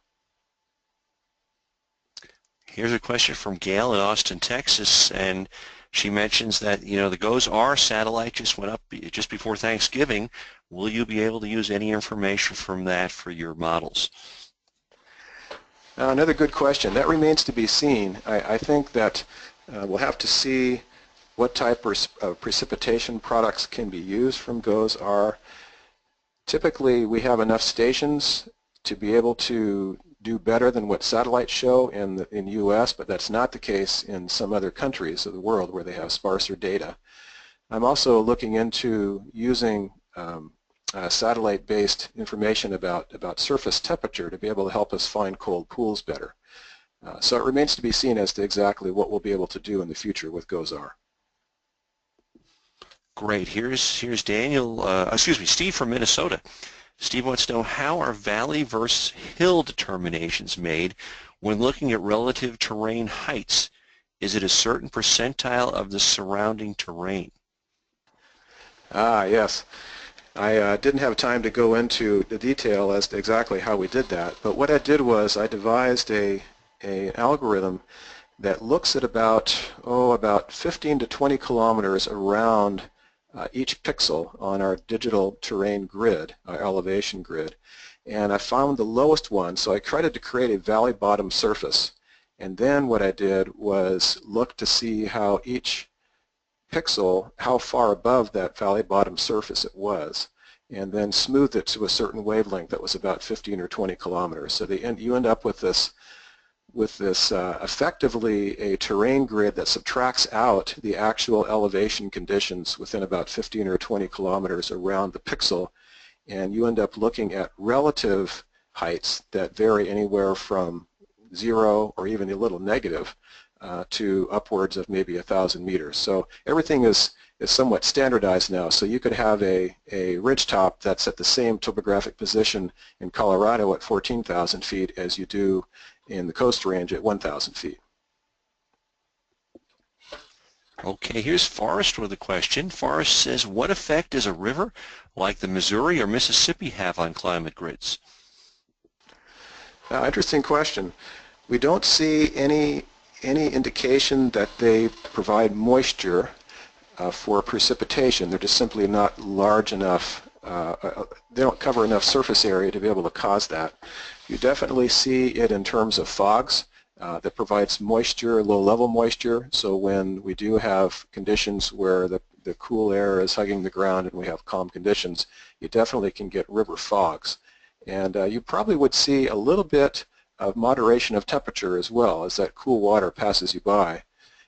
Here's a question from Gail in Austin, Texas, and she mentions that, you know, the GOES-R satellite just went up just before Thanksgiving. Will you be able to use any information from that for your models? Another good question. That remains to be seen. I think that we'll have to see what type of precipitation products can be used from GOES-R. Typically, we have enough stations to be able to do better than what satellites show in the U.S., but that's not the case in some other countries of the world where they have sparser data. I'm also looking into using satellite-based information about surface temperature to be able to help us find cold pools better. So it remains to be seen as to exactly what we'll be able to do in the future with GOES-R. Great. Here's Steve from Minnesota. Steve wants to know, how are valley versus hill determinations made when looking at relative terrain heights? Is it a certain percentile of the surrounding terrain? Yes. I didn't have time to go into the detail as to exactly how we did that, but what I did was I devised an algorithm that looks at about 15 to 20 kilometers around each pixel on our digital terrain grid, our elevation grid. And I found the lowest one, so I tried to create a valley bottom surface. And then what I did was look to see how each pixel, how far above that valley bottom surface it was, and then smoothed it to a certain wavelength that was about 15 or 20 kilometers. So you end up with this effectively a terrain grid that subtracts out the actual elevation conditions within about 15 or 20 kilometers around the pixel, and you end up looking at relative heights that vary anywhere from 0 or even a little negative to upwards of maybe 1,000 meters. So everything is somewhat standardized now, so you could have a ridgetop that's at the same topographic position in Colorado at 14,000 feet as you do in the Coast Range at 1,000 feet. Okay, here's Forrest with a question. Forrest says, what effect does a river like the Missouri or Mississippi have on climate grids? Interesting question. We don't see any indication that they provide moisture for precipitation. They're just simply not large enough. They don't cover enough surface area to be able to cause that. You definitely see it in terms of fogs that provides moisture, low-level moisture. So when we do have conditions where the cool air is hugging the ground and we have calm conditions, you definitely can get river fogs. And you probably would see a little bit of moderation of temperature as well as that cool water passes you by.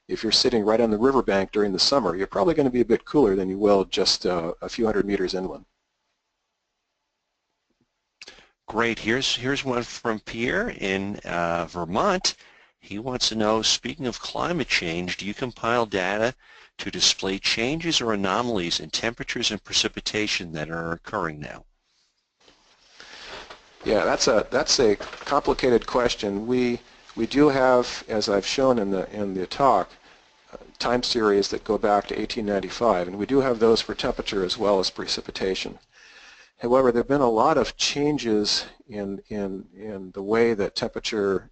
If you're sitting right on the riverbank during the summer, you're probably going to be a bit cooler than you will just a few hundred meters inland. Great. Here's one from Pierre in Vermont. He wants to know, speaking of climate change, do you compile data to display changes or anomalies in temperatures and precipitation that are occurring now? Yeah, that's a complicated question. We do have, as I've shown in the talk, time series that go back to 1895, and we do have those for temperature as well as precipitation. However, there have been a lot of changes in the way that temperature,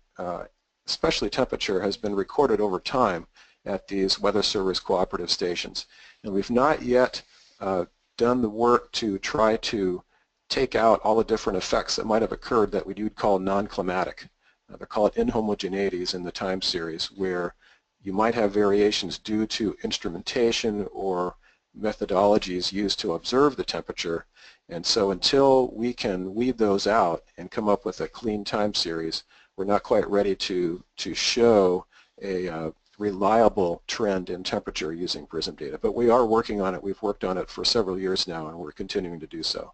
especially temperature, has been recorded over time at these Weather Service cooperative stations. And we've not yet done the work to try to take out all the different effects that might have occurred that we would call non-climatic. They're called inhomogeneities in the time series, where you might have variations due to instrumentation or methodologies used to observe the temperature. And so until we can weed those out and come up with a clean time series, we're not quite ready to show a reliable trend in temperature using PRISM data. But we are working on it. We've worked on it for several years now, and we're continuing to do so.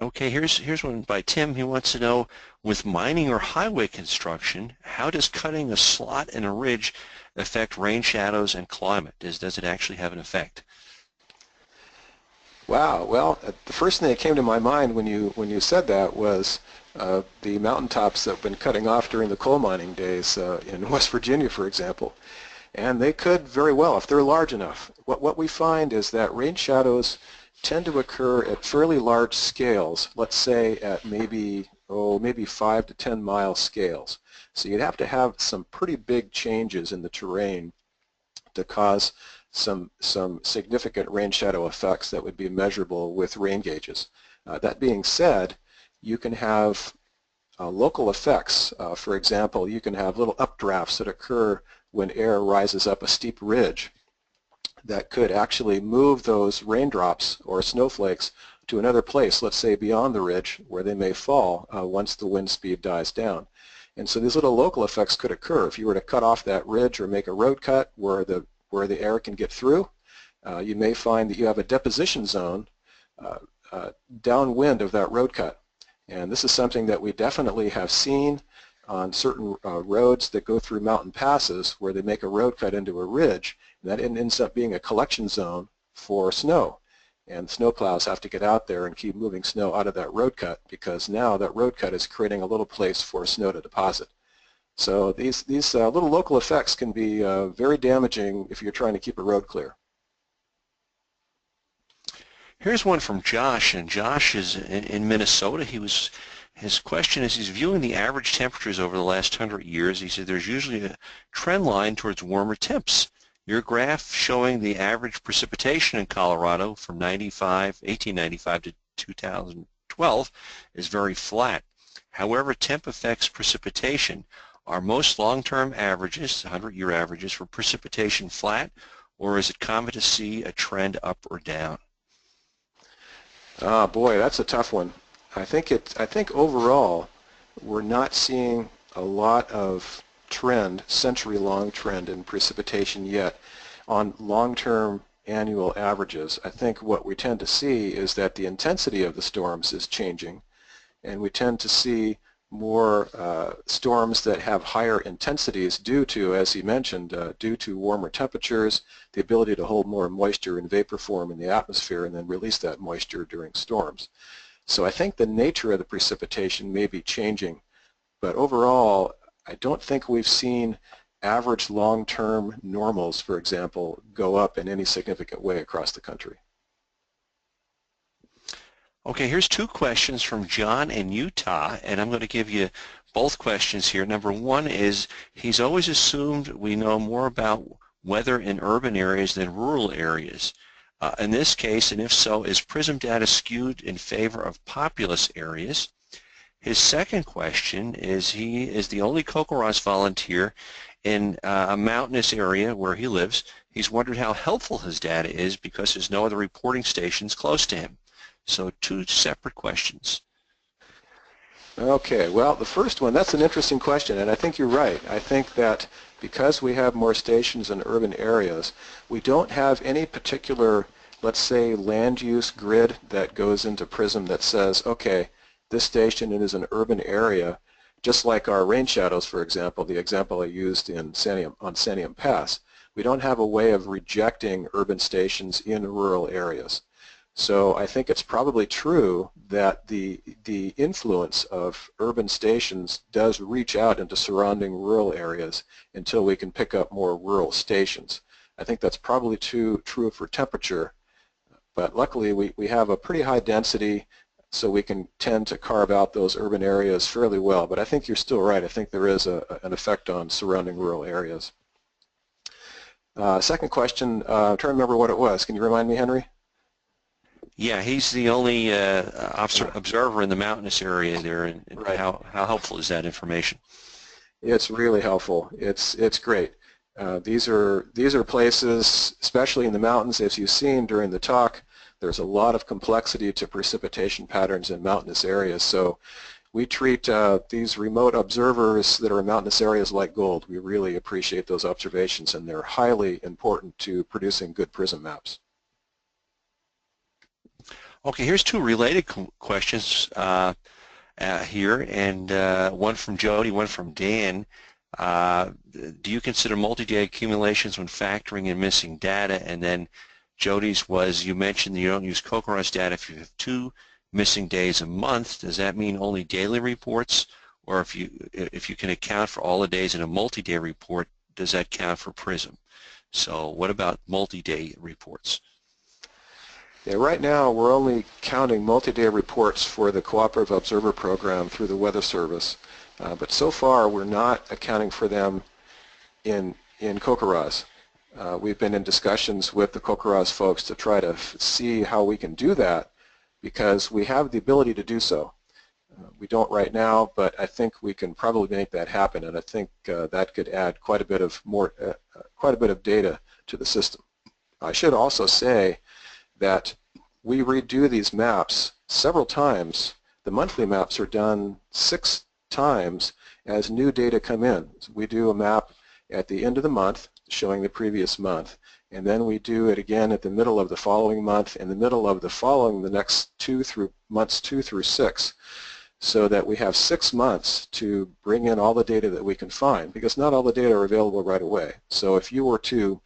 Okay, here's one by Tim. He wants to know, with mining or highway construction, how does cutting a slot in a ridge affect rain shadows and climate? Does it actually have an effect? Wow. Well, the first thing that came to my mind when you said that was the mountaintops that have been cutting off during the coal mining days in West Virginia, for example. And they could very well, if they're large enough. What we find is that rain shadows tend to occur at fairly large scales, let's say at maybe 5 to 10 mile scales. So you'd have to have some pretty big changes in the terrain to cause some significant rain shadow effects that would be measurable with rain gauges. That being said, you can have local effects. For example, you can have little updrafts that occur when air rises up a steep ridge that could actually move those raindrops or snowflakes to another place, let's say beyond the ridge, where they may fall once the wind speed dies down. And so these little local effects could occur. If you were to cut off that ridge or make a road cut where the air can get through, you may find that you have a deposition zone downwind of that road cut. And this is something that we definitely have seen on certain roads that go through mountain passes where they make a road cut into a ridge, and that ends up being a collection zone for snow. And snowplows have to get out there and keep moving snow out of that road cut because now that road cut is creating a little place for snow to deposit. So these little local effects can be very damaging if you're trying to keep a road clear. Here's one from Josh, and Josh is in Minnesota. His question is, he's viewing the average temperatures over the last 100 years. He said there's usually a trend line towards warmer temps. Your graph showing the average precipitation in Colorado from 1895 to 2012 is very flat. However, temp affects precipitation. Are most long-term averages, 100-year averages, for precipitation flat, or is it common to see a trend up or down? Boy, that's a tough one. I think overall we're not seeing a lot of trend, century-long trend in precipitation yet on long-term annual averages. I think what we tend to see is that the intensity of the storms is changing, and we tend to see more storms that have higher intensities due to, as he mentioned, due to warmer temperatures, the ability to hold more moisture in vapor form in the atmosphere and then release that moisture during storms. So I think the nature of the precipitation may be changing, but overall I don't think we've seen average long-term normals, for example, go up in any significant way across the country. Okay, here's two questions from John in Utah, and I'm going to give you both questions here. Number one is, he's always assumed we know more about weather in urban areas than rural areas. In this case, and if so, is PRISM data skewed in favor of populous areas? His second question is, he is the only CoCoRaHS volunteer in a mountainous area where he lives. He's wondered how helpful his data is because there's no other reporting stations close to him. So two separate questions. Okay, well, the first one, that's an interesting question, and I think you're right. I think that because we have more stations in urban areas, we don't have any particular, let's say, land use grid that goes into PRISM that says, okay, this station is an urban area, just like our rain shadows, for example, the example I used on Santiam Pass. We don't have a way of rejecting urban stations in rural areas. So I think it's probably true that the influence of urban stations does reach out into surrounding rural areas until we can pick up more rural stations. I think that's probably true for temperature, but luckily we have a pretty high density, so we can tend to carve out those urban areas fairly well. But I think you're still right. I think there is an effect on surrounding rural areas. Second question, I'm trying to remember what it was. Can you remind me, Henry? Yeah, he's the only observer in the mountainous area there, and Right. How helpful is that information? It's really helpful. It's great. These are places, especially in the mountains, as you've seen during the talk. There's a lot of complexity to precipitation patterns in mountainous areas. So we treat these remote observers that are in mountainous areas like gold. We really appreciate those observations, and they're highly important to producing good PRISM maps. Okay, here's two related questions here, and one from Jody, one from Dan. Do you consider multi-day accumulations when factoring in missing data? And then Jody's was, you mentioned you don't use CoCoRaHS data if you have 2 missing days a month. Does that mean only daily reports? Or if you can account for all the days in a multi-day report, does that count for PRISM? So what about multi-day reports? Yeah, right now we're only counting multi-day reports for the Cooperative Observer Program through the Weather Service, but so far we're not accounting for them in CoCoRaHS. We've been in discussions with the CoCoRaHS folks to try to see how we can do that, because we have the ability to do so. We don't right now, but I think we can probably make that happen, and I think that could add quite a bit of data to the system. I should also say that we redo these maps several times. The monthly maps are done 6 times as new data come in. So we do a map at the end of the month showing the previous month, and then we do it again at the middle of the following month, in the middle of the next months 2 through 6, so that we have 6 months to bring in all the data that we can find, because not all the data are available right away. So if you were to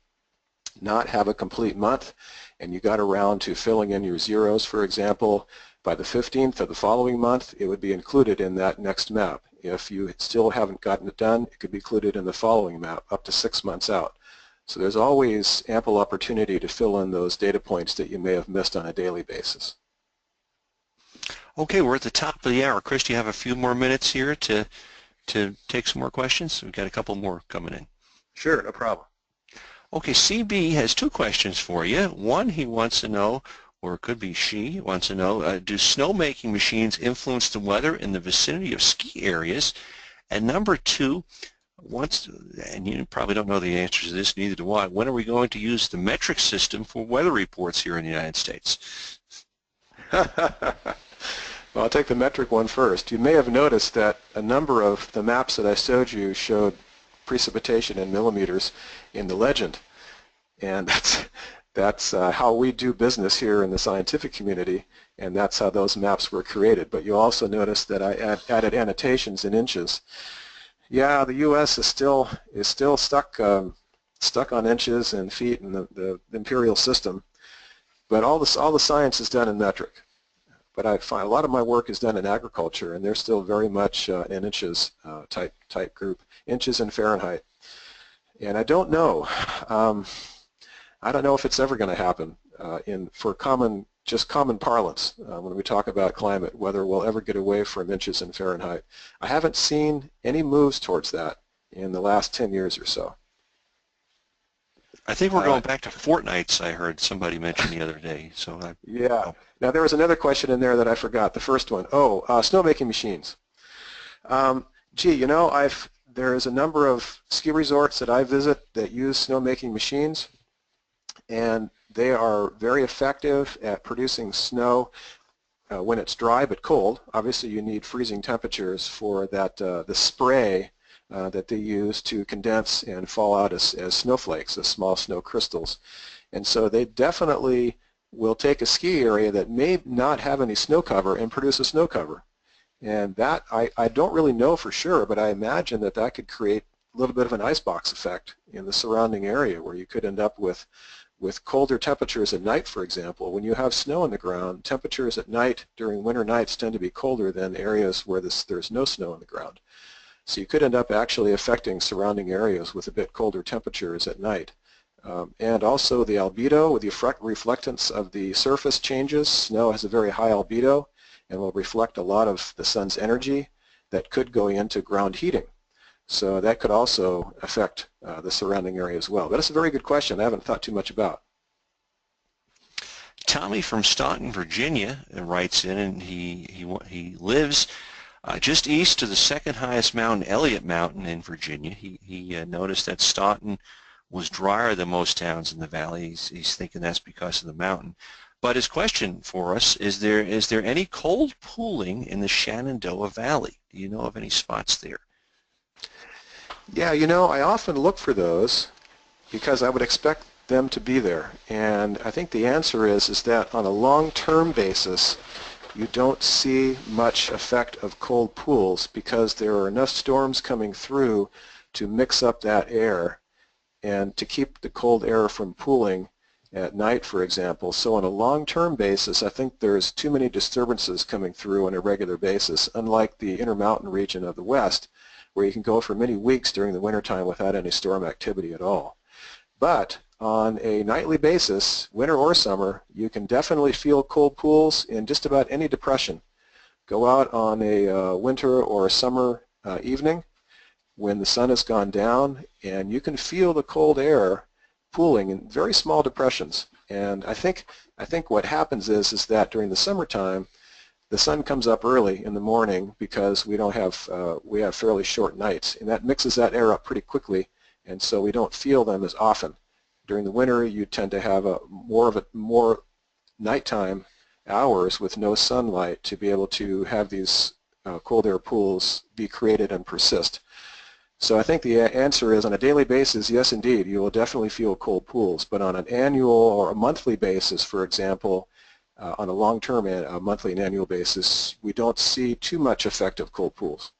not have a complete month and you got around to filling in your zeros, for example, by the 15th of the following month, it would be included in that next map. If you still haven't gotten it done, it could be included in the following map up to 6 months out. So there's always ample opportunity to fill in those data points that you may have missed on a daily basis. Okay, we're at the top of the hour. Chris, do you have a few more minutes here to take some more questions? We've got a couple more coming in. Sure, no problem. Okay, CB has 2 questions for you. One, he wants to know, or it could be she wants to know, do snowmaking machines influence the weather in the vicinity of ski areas? And number 2, and you probably don't know the answers to this, neither do I, when are we going to use the metric system for weather reports here in the United States? Well, I'll take the metric one first. You may have noticed that a number of the maps that I showed you showed precipitation in millimeters in the legend, and that's how we do business here in the scientific community, and that's how those maps were created. But you also notice that I added annotations in inches. Yeah, the U.S. is still stuck on inches and feet in the imperial system, but all the science is done in metric. But I find a lot of my work is done in agriculture, and they're still very much an inches type group, inches in Fahrenheit. And I don't know. I don't know if it's ever going to happen for just common parlance when we talk about climate, whether we'll ever get away from inches in Fahrenheit. I haven't seen any moves towards that in the last 10 years or so. I think we're going back to fortnights, I heard somebody mention the other day. Yeah. Now, there was another question in there that I forgot, the first one. Oh, snowmaking machines. Gee, you know, there is a number of ski resorts that I visit that use snowmaking machines, and they are very effective at producing snow when it's dry but cold. Obviously, you need freezing temperatures for that the spray that they use to condense and fall out as snowflakes, as small snow crystals. And so they definitely will take a ski area that may not have any snow cover and produce a snow cover. And that, I don't really know for sure, but I imagine that that could create a little bit of an icebox effect in the surrounding area, where you could end up with colder temperatures at night, for example. When you have snow on the ground, temperatures at night during winter nights tend to be colder than areas where there's no snow on the ground. So you could end up actually affecting surrounding areas with a bit colder temperatures at night. And also the albedo, with the reflectance of the surface changes. Snow has a very high albedo and will reflect a lot of the sun's energy that could go into ground heating. So that could also affect the surrounding area as well. But that's a very good question I haven't thought too much about. Tommy from Staunton, Virginia writes in, and he lives just east of the second highest mountain, Elliott Mountain in Virginia. He noticed that Staunton was drier than most towns in the valley. He's thinking that's because of the mountain. But his question for us, is there any cold pooling in the Shenandoah Valley? Do you know of any spots there? Yeah, you know, I often look for those because I would expect them to be there? And I think the answer is that on a long-term basis, you don't see much effect of cold pools because there are enough storms coming through to mix up that air and to keep the cold air from pooling at night, for example. So on a long-term basis, I think there's too many disturbances coming through on a regular basis, unlike the intermountain region of the West, where you can go for many weeks during the wintertime without any storm activity at all. But on a nightly basis, winter or summer, you can definitely feel cold pools in just about any depression. Go out on a winter or a summer evening when the sun has gone down, and you can feel the cold air pooling in very small depressions. And I think what happens is that during the summertime, the sun comes up early in the morning because we have fairly short nights, and that mixes that air up pretty quickly, and so we don't feel them as often. During the winter, you tend to have more nighttime hours with no sunlight to be able to have these cold air pools be created and persist. So I think the answer is on a daily basis, yes indeed, you will definitely feel cold pools, but on an annual or a monthly basis, for example, on a long-term monthly and annual basis, we don't see too much effect of cold pools.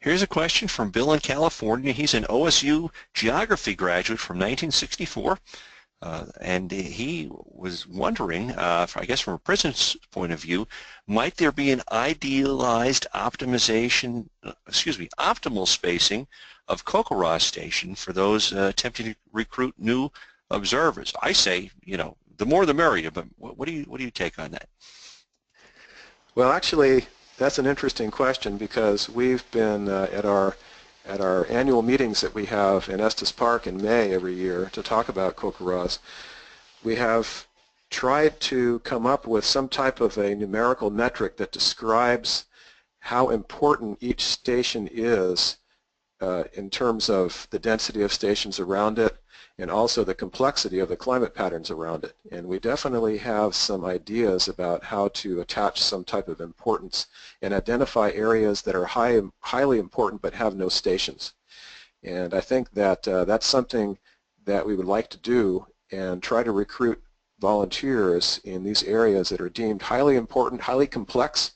Here's a question from Bill in California. He's an OSU geography graduate from 1964, and he was wondering, I guess from a PRISM's point of view, might there be an idealized optimization, optimal spacing of CoCoRaHS station for those attempting to recruit new observers? I say, the more the merrier, but what do you take on that? Well, actually, that's an interesting question because we've been at our annual meetings that we have in Estes Park in May every year to talk about CoCoRaHS. We have tried to come up with some type of a numerical metric that describes how important each station is in terms of the density of stations around it and also the complexity of the climate patterns around it. And we definitely have some ideas about how to attach some type of importance and identify areas that are highly important but have no stations. And I think that that's something that we would like to do and try to recruit volunteers in these areas that are deemed highly important, highly complex.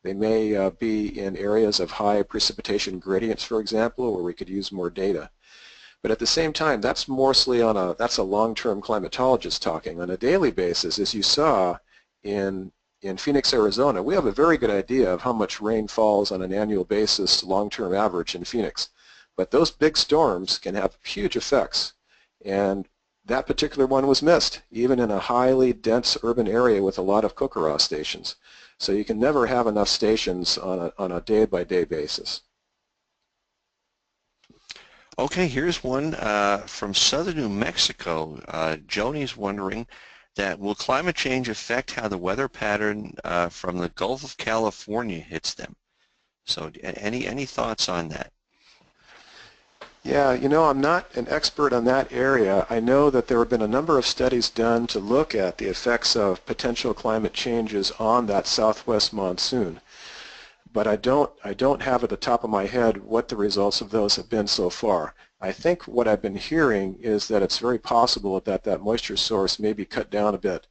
They may be in areas of high precipitation gradients, for example, where we could use more data. But at the same time, that's mostly that's a long-term climatologist talking. On a daily basis, as you saw in Phoenix, Arizona, we have a very good idea of how much rain falls on an annual basis, long-term average in Phoenix. But those big storms can have huge effects. And that particular one was missed, even in a highly dense urban area with a lot of CoCoRaHS stations. So you can never have enough stations on a day-by-day basis. Okay, here's one from southern New Mexico. Joni's wondering that will climate change affect how the weather pattern from the Gulf of California hits them? So any thoughts on that? Yeah, I'm not an expert on that area. I know that there have been a number of studies done to look at the effects of potential climate changes on that southwest monsoon. But I don't have at the top of my head what the results of those have been so far. I think what I've been hearing is that it's very possible that that moisture source may be cut down a bit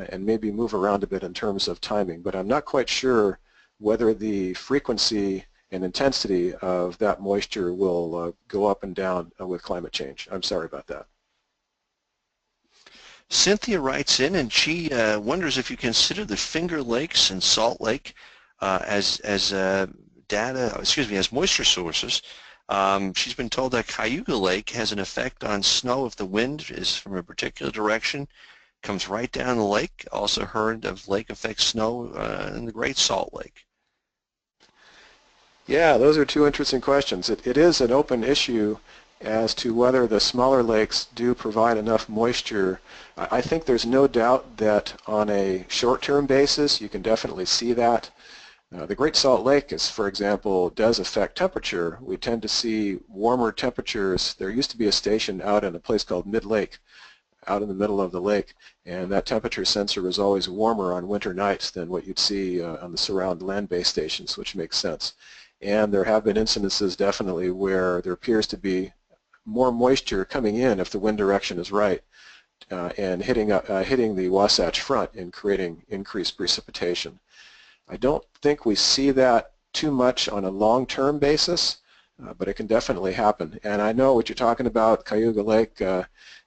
and maybe move around a bit in terms of timing, but I'm not quite sure whether the frequency and intensity of that moisture will go up and down with climate change. I'm sorry about that. Cynthia writes in, and she wonders if you consider the Finger Lakes and Salt Lake as moisture sources. She's been told that Cayuga Lake has an effect on snow if the wind is from a particular direction, comes right down the lake. Also heard of lake effect snow in the Great Salt Lake. Yeah, those are two interesting questions. It is an open issue as to whether the smaller lakes do provide enough moisture. I think there's no doubt that on a short-term basis you can definitely see that. The Great Salt Lake, for example, does affect temperature. We tend to see warmer temperatures. There used to be a station out in a place called Mid-Lake, out in the middle of the lake, and that temperature sensor is always warmer on winter nights than what you'd see on the surround land-based stations, which makes sense. And there have been incidences definitely where there appears to be more moisture coming in if the wind direction is right and hitting the Wasatch Front and creating increased precipitation. I don't think we see that too much on a long-term basis, but it can definitely happen. And I know what you're talking about, Cayuga Lake.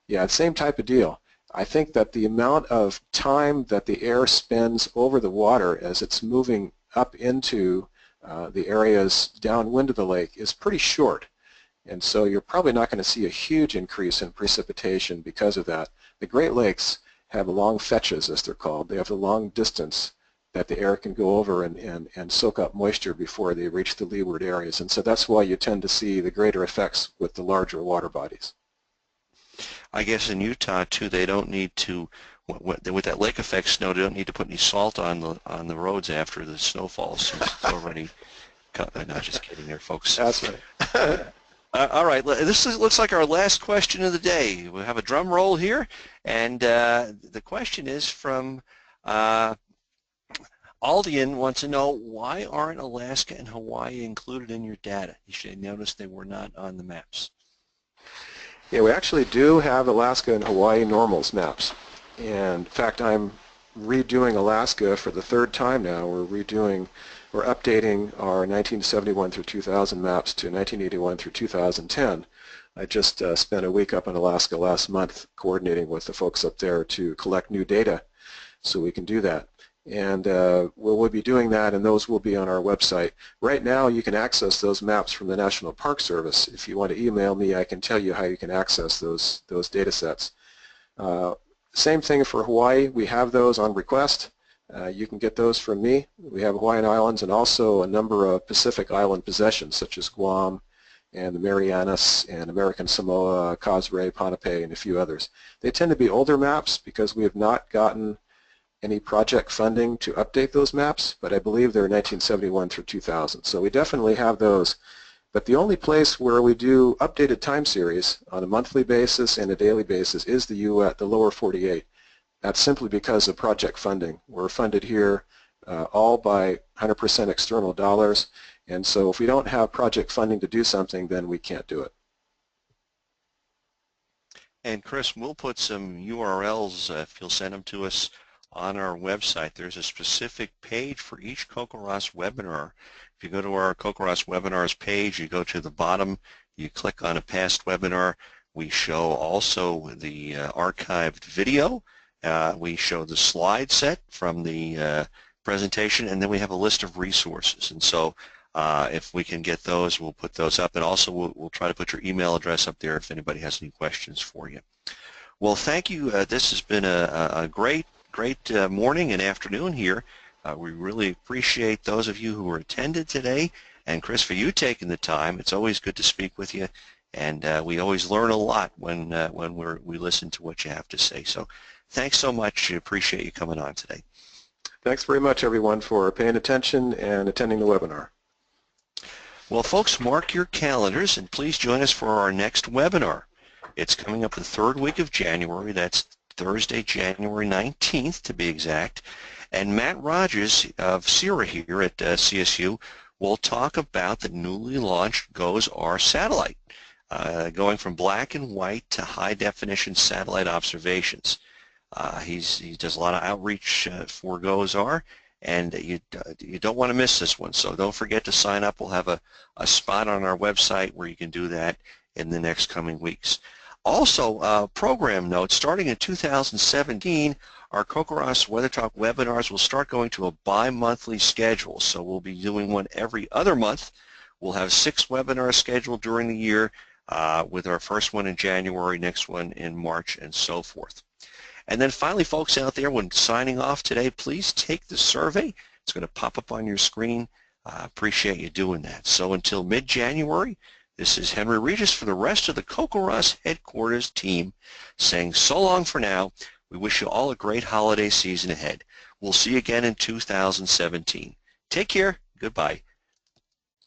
Yeah, same type of deal. I think that the amount of time that the air spends over the water as it's moving up into the areas downwind of the lake is pretty short. And so you're probably not going to see a huge increase in precipitation because of that. The Great Lakes have long fetches, as they're called. They have the long distance that the air can go over and soak up moisture before they reach the leeward areas. And so that's why you tend to see the greater effects with the larger water bodies. I guess in Utah too, they don't need to, with that lake effect snow, they don't need to put any salt on the roads after the snow falls. It's already cut. No, just kidding there, folks. That's right. All right, looks like our last question of the day. We'll have a drum roll here, and the question is from Aldian wants to know, why aren't Alaska and Hawaii included in your data? You should notice they were not on the maps. Yeah, we actually do have Alaska and Hawaii normals maps. And in fact, I'm redoing Alaska for the third time now. We're updating our 1971 through 2000 maps to 1981 through 2010. I just spent a week up in Alaska last month coordinating with the folks up there to collect new data so we can do that. And we'll be doing that, and those will be on our website. Right now you can access those maps from the National Park Service. If you want to email me, I can tell you how you can access those data sets. Same thing for Hawaii. We have those on request. You can get those from me. We have Hawaiian Islands and also a number of Pacific Island possessions such as Guam and the Marianas and American Samoa, Kosrae, Ponape, and a few others. They tend to be older maps because we have not gotten any project funding to update those maps, but I believe they're 1971 through 2000. So we definitely have those. But the only place where we do updated time series on a monthly basis and a daily basis is the lower 48. That's simply because of project funding. We're funded here all by 100% external dollars, and so if we don't have project funding to do something, then we can't do it. And Chris, we'll put some URLs, if you'll send them to us, on our website. There's a specific page for each CoCoRaHS webinar. If you go to our CoCoRaHS webinars page, you go to the bottom, you click on a past webinar. We show also the archived video. We show the slide set from the presentation, and then we have a list of resources. And so if we can get those, we'll put those up. And also we'll try to put your email address up there if anybody has any questions for you. Well, thank you. This has been a great morning and afternoon here. We really appreciate those of you who were attended today, and Chris, for you taking the time. It's always good to speak with you, and we always learn a lot when we listen to what you have to say. So thanks so much. Appreciate you coming on today. Thanks very much, everyone, for paying attention and attending the webinar. Well, folks, mark your calendars and please join us for our next webinar. It's coming up the third week of January. That's Thursday, January 19th to be exact, and Matt Rogers of CIRA here at CSU will talk about the newly launched GOES-R satellite, going from black and white to high-definition satellite observations. He does a lot of outreach for GOES-R, and you don't want to miss this one, so don't forget to sign up. We'll have a spot on our website where you can do that in the next coming weeks. Also, program notes, starting in 2017, our CoCoRaHS Weather Talk webinars will start going to a bi-monthly schedule. So we'll be doing one every other month. We'll have 6 webinars scheduled during the year, with our first one in January, next one in March, and so forth. And then finally, folks out there, when signing off today, please take the survey. It's going to pop up on your screen. I appreciate you doing that. So until mid-January, this is Henry Regis for the rest of the CoCoRaHS headquarters team saying so long for now. We wish you all a great holiday season ahead. We'll see you again in 2017. Take care. Goodbye.